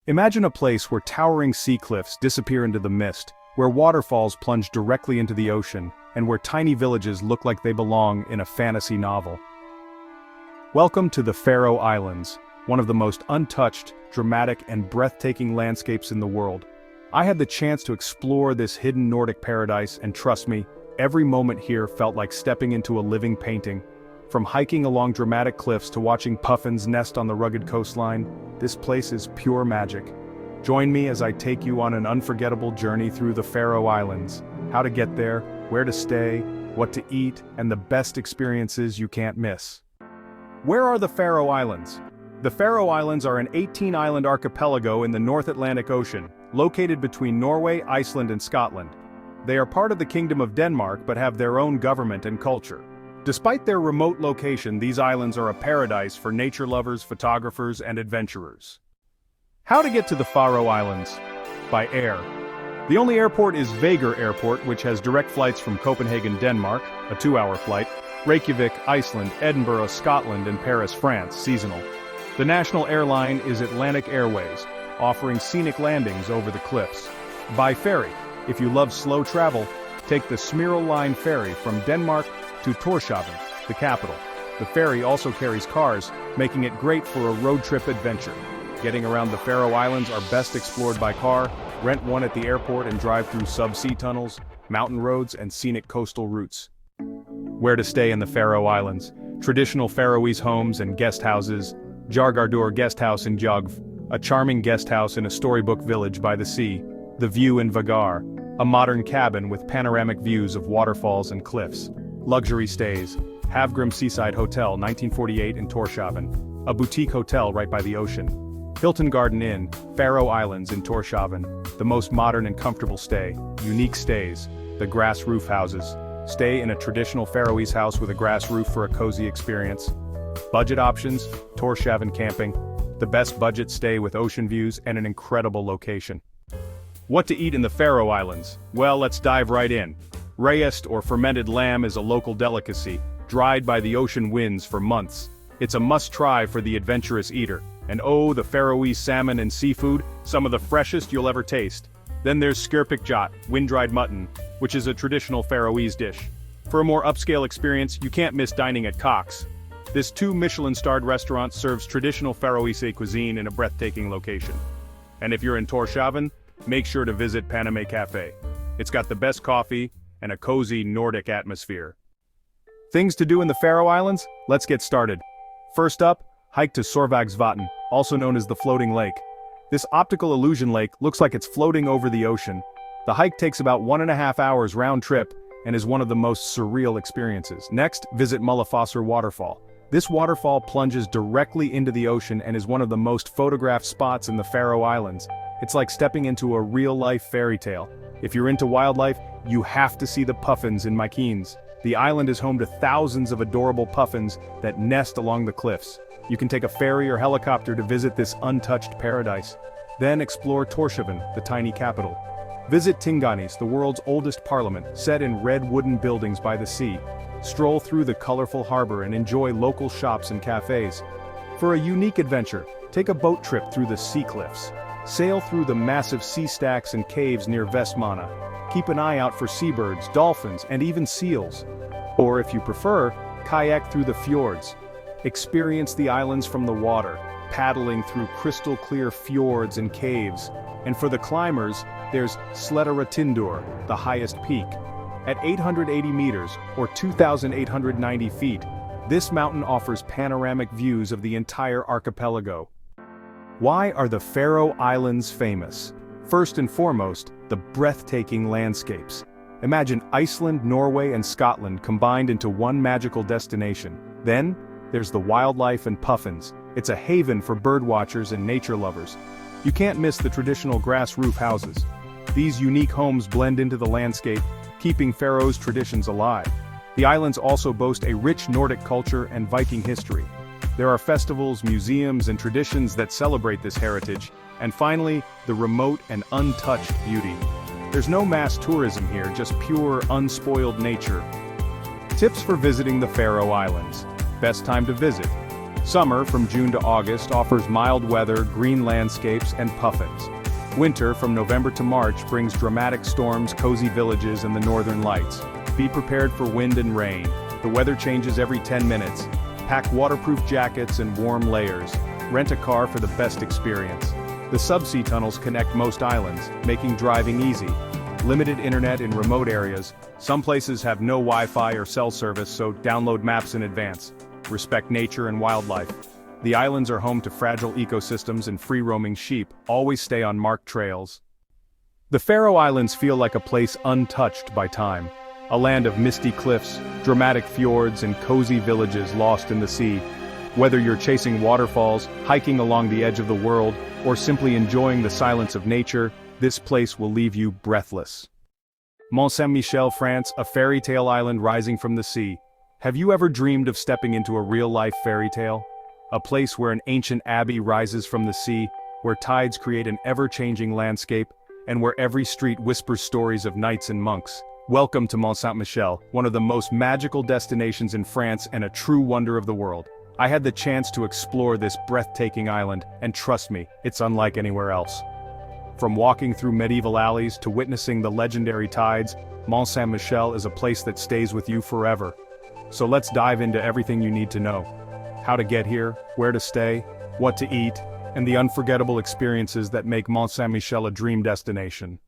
Imagine a place where towering sea cliffs disappear into the mist, where waterfalls plunge directly into the ocean, and where tiny villages look like they belong in a fantasy novel. Welcome to the Faroe Islands, one of the most untouched, dramatic, and breathtaking landscapes in the world. I had the chance to explore this hidden Nordic paradise, and trust me, every moment here felt like stepping into a living painting. From hiking along dramatic cliffs to watching puffins nest on the rugged coastline, this place is pure magic. Join me as I take you on an unforgettable journey through the Faroe Islands. How to get there, where to stay, what to eat, and the best experiences you can't miss. Where are the Faroe Islands? The Faroe Islands are an 18-island archipelago in the North Atlantic Ocean, located between Norway, Iceland, and Scotland. They are part of the Kingdom of Denmark but have their own government and culture. Despite their remote location, these islands are a paradise for nature lovers, photographers, and adventurers. How to get to the Faroe Islands? By air. The only airport is Vagar Airport, which has direct flights from Copenhagen, Denmark, a 2-hour flight, Reykjavik, Iceland, Edinburgh, Scotland, and Paris, France, seasonal. The national airline is Atlantic Airways, offering scenic landings over the cliffs. By ferry. If you love slow travel, take the Smirl Line ferry from Denmark to Tórshavn, the capital. The ferry also carries cars, making it great for a road trip adventure. Getting around the Faroe Islands are best explored by car, rent one at the airport and drive through sub-sea tunnels, mountain roads, and scenic coastal routes. Where to stay in the Faroe Islands? Traditional Faroese homes and guest houses. Jargardur Guest House in Jogv, a charming guest house in a storybook village by the sea. The View in Vagar, a modern cabin with panoramic views of waterfalls and cliffs. Luxury stays. Havgrim Seaside Hotel, 1948 in Tórshavn, a boutique hotel right by the ocean. Hilton Garden Inn, Faroe Islands in Tórshavn, the most modern and comfortable stay. Unique stays. The grass roof houses. Stay in a traditional Faroese house with a grass roof for a cozy experience. Budget options, Tórshavn Camping, the best budget stay with ocean views and an incredible location. What to eat in the Faroe Islands? Well, let's dive right in. Reyest or fermented lamb is a local delicacy, dried by the ocean winds for months. It's a must-try for the adventurous eater. And oh, the Faroese salmon and seafood, some of the freshest you'll ever taste. Then there's skirpikjot, wind-dried mutton, which is a traditional Faroese dish. For a more upscale experience, you can't miss dining at Cox. This 2 Michelin-starred restaurant serves traditional Faroese cuisine in a breathtaking location. And if you're in Tórshavn, make sure to visit Paname Cafe. It's got the best coffee and a cozy Nordic atmosphere. Things to do in the Faroe Islands? Let's get started. First up, hike to Sorvagsvatn, also known as the Floating Lake. This optical illusion lake looks like it's floating over the ocean. The hike takes about 1.5 hours round trip and is one of the most surreal experiences. Next, visit Mullafossur Waterfall. This waterfall plunges directly into the ocean and is one of the most photographed spots in the Faroe Islands. It's like stepping into a real-life fairy tale. If you're into wildlife, you have to see the puffins in Mykines. The island is home to thousands of adorable puffins that nest along the cliffs. You can take a ferry or helicopter to visit this untouched paradise. Then explore Tórshavn, the tiny capital. Visit Tinganes, the world's oldest parliament, set in red wooden buildings by the sea. Stroll through the colorful harbor and enjoy local shops and cafes. For a unique adventure, take a boat trip through the sea cliffs. Sail through the massive sea stacks and caves near Vestmanna. Keep an eye out for seabirds, dolphins, and even seals. Or if you prefer, kayak through the fjords. Experience the islands from the water, paddling through crystal-clear fjords and caves. And for the climbers, there's Slettaratindur, the highest peak. At 880 meters, or 2,890 feet, this mountain offers panoramic views of the entire archipelago. Why are the Faroe Islands famous? First and foremost, the breathtaking landscapes. Imagine Iceland, Norway, and Scotland combined into one magical destination. Then, there's the wildlife and puffins. It's a haven for birdwatchers and nature lovers. You can't miss the traditional grass roof houses. These unique homes blend into the landscape, keeping Faroe's traditions alive. The islands also boast a rich Nordic culture and Viking history. There are festivals, museums, and traditions that celebrate this heritage. And finally, the remote and untouched beauty. There's no mass tourism here, just pure, unspoiled nature. Tips for visiting the Faroe Islands. Best time to visit. Summer, from June to August, offers mild weather, green landscapes, and puffins. Winter, from November to March, brings dramatic storms, cozy villages, and the northern lights. Be prepared for wind and rain. The weather changes every 10 minutes. Pack waterproof jackets and warm layers. Rent a car for the best experience. The subsea tunnels connect most islands, making driving easy. Limited internet in remote areas. Some places have no Wi-Fi or cell service, so download maps in advance. Respect nature and wildlife. The islands are home to fragile ecosystems and free-roaming sheep. Always stay on marked trails. The Faroe Islands feel like a place untouched by time. A land of misty cliffs, dramatic fjords, and cozy villages lost in the sea. Whether you're chasing waterfalls, hiking along the edge of the world, or simply enjoying the silence of nature, this place will leave you breathless. Mont Saint-Michel, France, a fairy tale island rising from the sea. Have you ever dreamed of stepping into a real-life fairy tale? A place where an ancient abbey rises from the sea, where tides create an ever-changing landscape, and where every street whispers stories of knights and monks. Welcome to Mont Saint-Michel, one of the most magical destinations in France and a true wonder of the world. I had the chance to explore this breathtaking island, and trust me, it's unlike anywhere else. From walking through medieval alleys to witnessing the legendary tides, Mont Saint-Michel is a place that stays with you forever. So let's dive into everything you need to know. How to get here, where to stay, what to eat, and the unforgettable experiences that make Mont Saint-Michel a dream destination.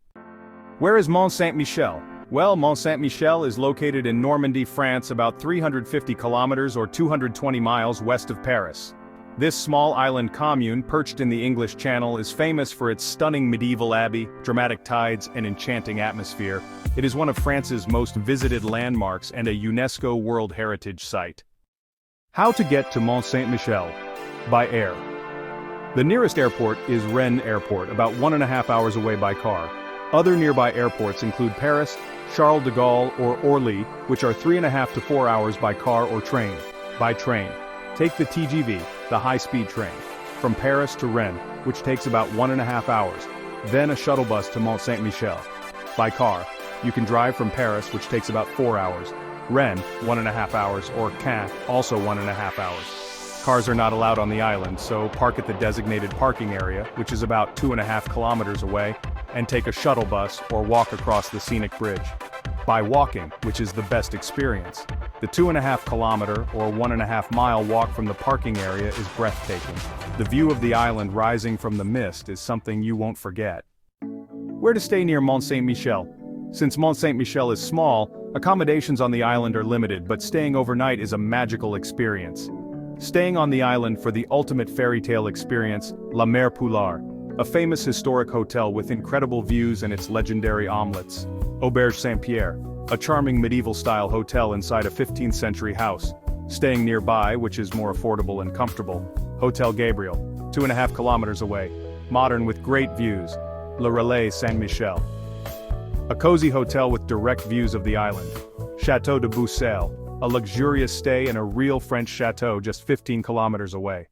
Where is Mont Saint-Michel? Well, Mont Saint-Michel is located in Normandy, France, about 350 kilometers or 220 miles west of Paris. This small island commune, perched in the English Channel, is famous for its stunning medieval abbey, dramatic tides, and enchanting atmosphere. It is one of France's most visited landmarks and a UNESCO World Heritage Site. How to get to Mont Saint-Michel? By air. The nearest airport is Rennes Airport, about 1.5 hours away by car. Other nearby airports include Paris, Charles de Gaulle, or Orly, which are 3.5 to 4 hours by car or train. By train, take the TGV, the high-speed train, from Paris to Rennes, which takes about 1.5 hours, then a shuttle bus to Mont Saint-Michel. By car, you can drive from Paris, which takes about 4 hours, Rennes, 1.5 hours, or Caen, also 1.5 hours. Cars are not allowed on the island, so park at the designated parking area, which is about 2.5 kilometers away, and take a shuttle bus or walk across the scenic bridge. By walking, which is the best experience. The 2.5 kilometer or 1.5 mile walk from the parking area is breathtaking. The view of the island rising from the mist is something you won't forget. Where to stay near Mont Saint-Michel? Since Mont Saint-Michel is small, accommodations on the island are limited, but staying overnight is a magical experience. Staying on the island for the ultimate fairy tale experience, La Mer Poulard, a famous historic hotel with incredible views and its legendary omelets. Auberge Saint-Pierre, a charming medieval-style hotel inside a 15th century house. Staying nearby, which is more affordable and comfortable, Hotel Gabriel, 2.5 kilometers away, modern with great views, Le Relais Saint-Michel. A cozy hotel with direct views of the island, Château de Boussel, a luxurious stay in a real French chateau just 15 kilometers away.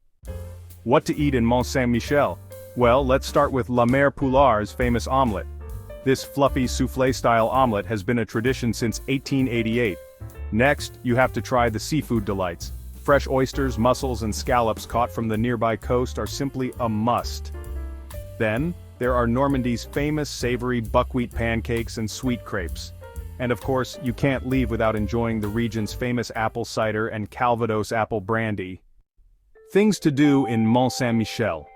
What to eat in Mont Saint-Michel? Well, let's start with La Mer Poulard's famous omelette. This fluffy soufflé-style omelette has been a tradition since 1888. Next, you have to try the seafood delights. Fresh oysters, mussels, and scallops caught from the nearby coast are simply a must. Then, there are Normandy's famous savory buckwheat pancakes and sweet crepes. And of course, you can't leave without enjoying the region's famous apple cider and Calvados apple brandy. Things to do in Mont Saint-Michel.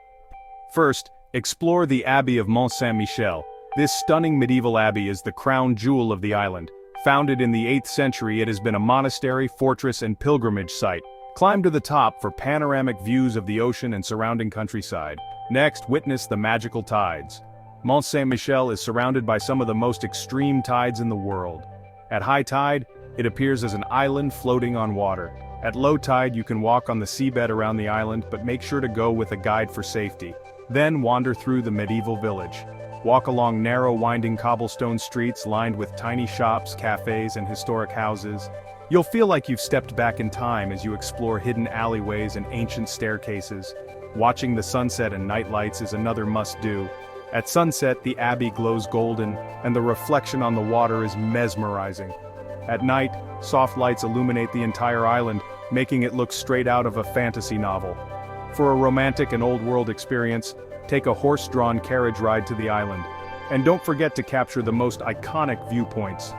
First, explore the Abbey of Mont Saint-Michel. This stunning medieval abbey is the crown jewel of the island. Founded in the 8th century, it has been a monastery, fortress, and pilgrimage site. Climb to the top for panoramic views of the ocean and surrounding countryside. Next, witness the magical tides. Mont Saint-Michel is surrounded by some of the most extreme tides in the world. At high tide, it appears as an island floating on water. At low tide, you can walk on the seabed around the island, but make sure to go with a guide for safety. Then wander through the medieval village. Walk along narrow winding cobblestone streets lined with tiny shops, cafes, and historic houses. You'll feel like you've stepped back in time as you explore hidden alleyways and ancient staircases. Watching the sunset and night lights is another must-do. At sunset, the abbey glows golden, and the reflection on the water is mesmerizing. At night, soft lights illuminate the entire island, making it look straight out of a fantasy novel. For a romantic and old-world experience, take a horse-drawn carriage ride to the island. And don't forget to capture the most iconic viewpoints.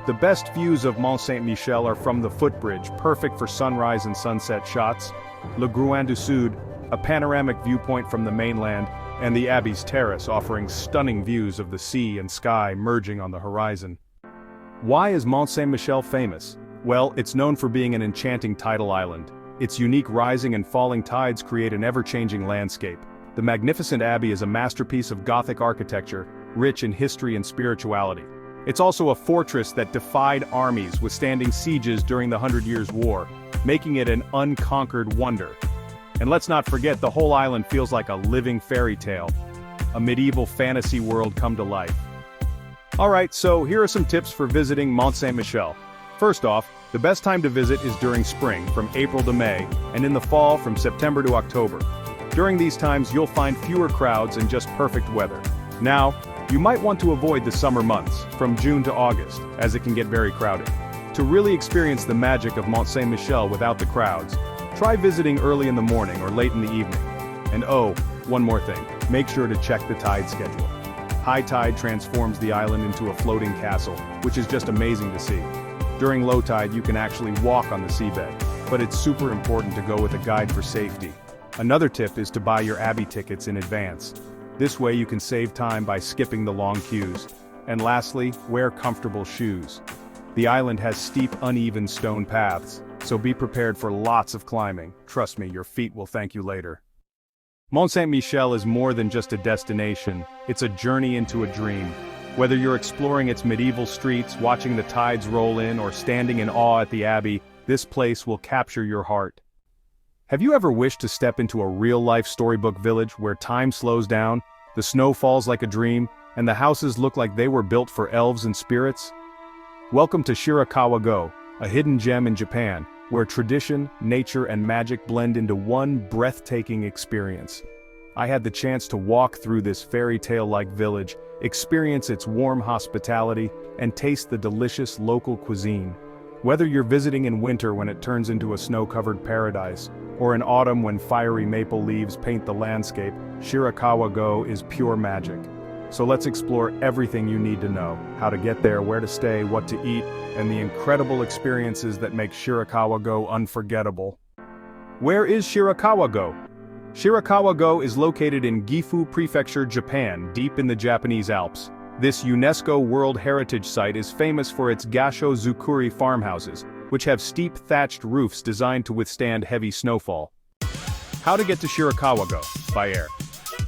The best views of Mont Saint-Michel are from the footbridge, perfect for sunrise and sunset shots, Le Gruin du Sud, a panoramic viewpoint from the mainland, and the Abbey's terrace offering stunning views of the sea and sky merging on the horizon. Why is Mont Saint-Michel famous? Well, it's known for being an enchanting tidal island. Its unique rising and falling tides create an ever-changing landscape. The magnificent abbey is a masterpiece of Gothic architecture, rich in history and spirituality. It's also a fortress that defied armies, withstanding sieges during the 100 Years' War, making it an unconquered wonder. And let's not forget, the whole island feels like a living fairy tale, a medieval fantasy world come to life. Alright, so here are some tips for visiting Mont Saint-Michel. First off, the best time to visit is during spring, from April to May, and in the fall from September to October. During these times you'll find fewer crowds and just perfect weather. Now, you might want to avoid the summer months, from June to August, as it can get very crowded. To really experience the magic of Mont Saint-Michel without the crowds, try visiting early in the morning or late in the evening. And oh, one more thing, make sure to check the tide schedule. High tide transforms the island into a floating castle, which is just amazing to see. During low tide you can actually walk on the seabed, but it's super important to go with a guide for safety. Another tip is to buy your Abbey tickets in advance. This way you can save time by skipping the long queues. And lastly, wear comfortable shoes. The island has steep, uneven stone paths, so be prepared for lots of climbing. Trust me, your feet will thank you later. Mont Saint-Michel is more than just a destination, it's a journey into a dream. Whether you're exploring its medieval streets, watching the tides roll in, or standing in awe at the Abbey, this place will capture your heart. Have you ever wished to step into a real-life storybook village where time slows down, the snow falls like a dream, and the houses look like they were built for elves and spirits? Welcome to Shirakawa-go, a hidden gem in Japan, where tradition, nature, and magic blend into one breathtaking experience. I had the chance to walk through this fairy tale-like village, experience its warm hospitality, and taste the delicious local cuisine. Whether you're visiting in winter when it turns into a snow-covered paradise, or in autumn when fiery maple leaves paint the landscape, Shirakawa-go is pure magic. So let's explore everything you need to know: how to get there, where to stay, what to eat, and the incredible experiences that make Shirakawa-go unforgettable. Where is Shirakawa-go? Shirakawa-go is located in Gifu Prefecture, Japan, deep in the Japanese Alps. This UNESCO World Heritage Site is famous for its Gasho Zukuri farmhouses, which have steep thatched roofs designed to withstand heavy snowfall. How to get to Shirakawa-go? By air.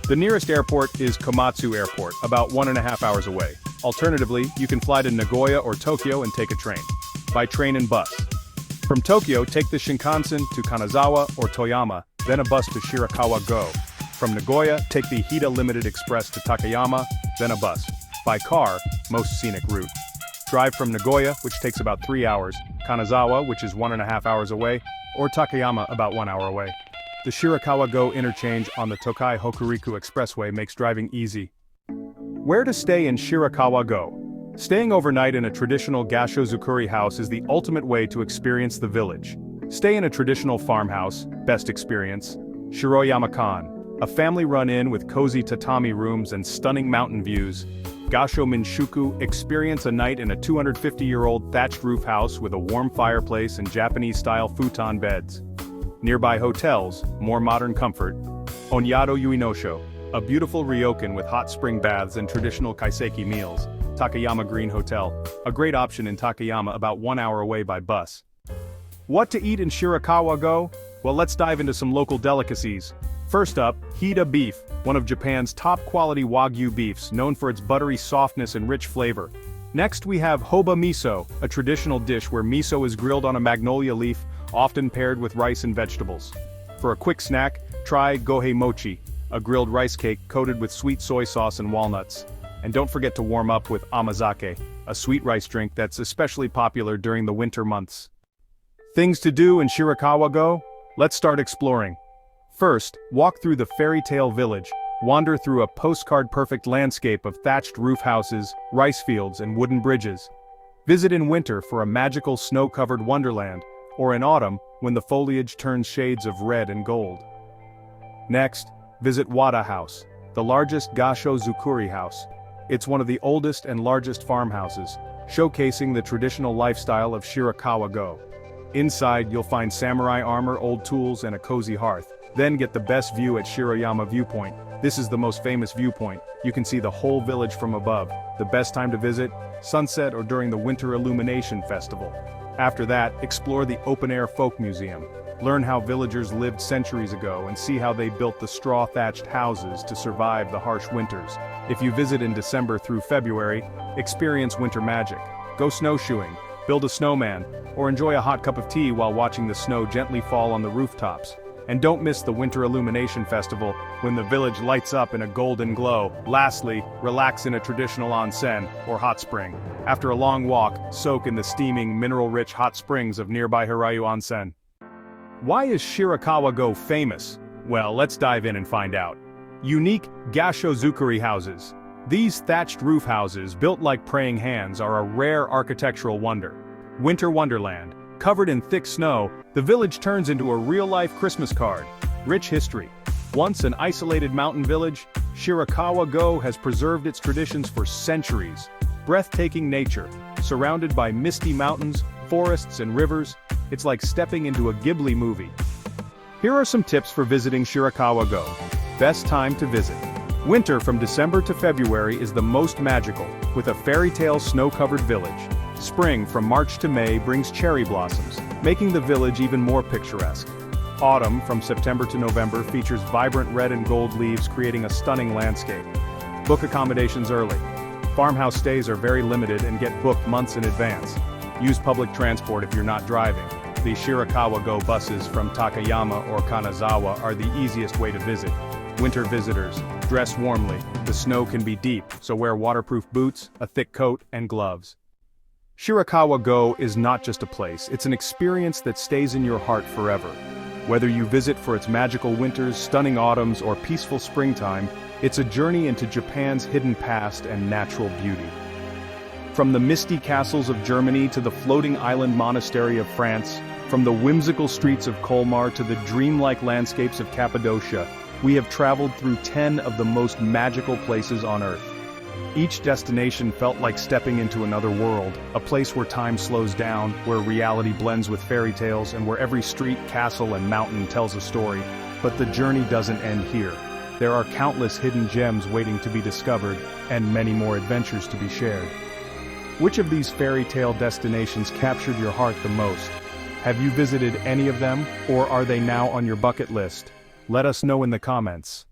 The nearest airport is Komatsu Airport, about 1.5 hours away. Alternatively, you can fly to Nagoya or Tokyo and take a train. By train and bus. From Tokyo, take the Shinkansen to Kanazawa or Toyama, then a bus to Shirakawa-go. From Nagoya, take the Hida Limited Express to Takayama, then a bus. By car, most scenic route. Drive from Nagoya, which takes about 3 hours, Kanazawa, which is 1.5 hours away, or Takayama, about 1 hour away. The Shirakawa-go interchange on the Tokai-Hokuriku Expressway makes driving easy. Where to stay in Shirakawa-go? Staying overnight in a traditional Gasho Zukuri house is the ultimate way to experience the village. Stay in a traditional farmhouse, best experience. Shiroyama-kan, a family-run inn with cozy tatami rooms and stunning mountain views. Gasho Minshuku, experience a night in a 250-year-old thatched roof house with a warm fireplace and Japanese-style futon beds. Nearby hotels, more modern comfort. Onyado Uinosho, a beautiful ryokan with hot spring baths and traditional kaiseki meals. Takayama Green Hotel, a great option in Takayama, about 1 hour away by bus. What to eat in Shirakawa-go? Well, let's dive into some local delicacies. First up, Hida beef, one of Japan's top-quality Wagyu beefs, known for its buttery softness and rich flavor. Next we have hoba miso, a traditional dish where miso is grilled on a magnolia leaf, often paired with rice and vegetables. For a quick snack, try gohei mochi, a grilled rice cake coated with sweet soy sauce and walnuts. And don't forget to warm up with amazake, a sweet rice drink that's especially popular during the winter months. Things to do in Shirakawa-go? Let's start exploring. First, walk through the fairy tale village, wander through a postcard-perfect landscape of thatched roof houses, rice fields, and wooden bridges. Visit in winter for a magical snow-covered wonderland, or in autumn when the foliage turns shades of red and gold. Next, visit Wada House, the largest Gasho Zukuri house. It's one of the oldest and largest farmhouses, showcasing the traditional lifestyle of Shirakawa-go. Inside you'll find samurai armor, old tools, and a cozy hearth. Then get the best view at Shiroyama Viewpoint. This is the most famous viewpoint. You can see the whole village from above. The best time to visit? Sunset or during the Winter Illumination Festival. After that, explore the open-air folk museum. Learn how villagers lived centuries ago and see how they built the straw-thatched houses to survive the harsh winters. If you visit in December through February, experience winter magic. Go snowshoeing, build a snowman, or enjoy a hot cup of tea while watching the snow gently fall on the rooftops. And don't miss the Winter Illumination Festival, when the village lights up in a golden glow. Lastly, relax in a traditional onsen, or hot spring. After a long walk, soak in the steaming, mineral-rich hot springs of nearby Hirayu Onsen. Why is Shirakawa-go famous? Well, let's dive in and find out. Unique Gasho Zukuri houses. These thatched roof houses, built like praying hands, are a rare architectural wonder. Winter wonderland. Covered in thick snow, the village turns into a real-life Christmas card. Rich history. Once an isolated mountain village, Shirakawa-go has preserved its traditions for centuries. Breathtaking nature, surrounded by misty mountains, forests and rivers. It's like stepping into a Ghibli movie. Here are some tips for visiting Shirakawa-go. Best time to visit. Winter from December to February is the most magical, with a fairy tale snow-covered village. Spring from March to May brings cherry blossoms, making the village even more picturesque. Autumn from September to November features vibrant red and gold leaves creating a stunning landscape. Book accommodations early. Farmhouse stays are very limited and get booked months in advance. Use public transport if you're not driving. The Shirakawa-go buses from Takayama or Kanazawa are the easiest way to visit. Winter visitors, dress warmly. The snow can be deep, so wear waterproof boots, a thick coat, and gloves. Shirakawa-go is not just a place, it's an experience that stays in your heart forever. Whether you visit for its magical winters, stunning autumns, or peaceful springtime, it's a journey into Japan's hidden past and natural beauty. From the misty castles of Germany to the floating island monastery of France, from the whimsical streets of Colmar to the dreamlike landscapes of Cappadocia, we have traveled through 10 of the most magical places on Earth. Each destination felt like stepping into another world, a place where time slows down, where reality blends with fairy tales, and where every street, castle, and mountain tells a story. But the journey doesn't end here. There are countless hidden gems waiting to be discovered, and many more adventures to be shared. Which of these fairy tale destinations captured your heart the most? Have you visited any of them, or are they now on your bucket list? Let us know in the comments.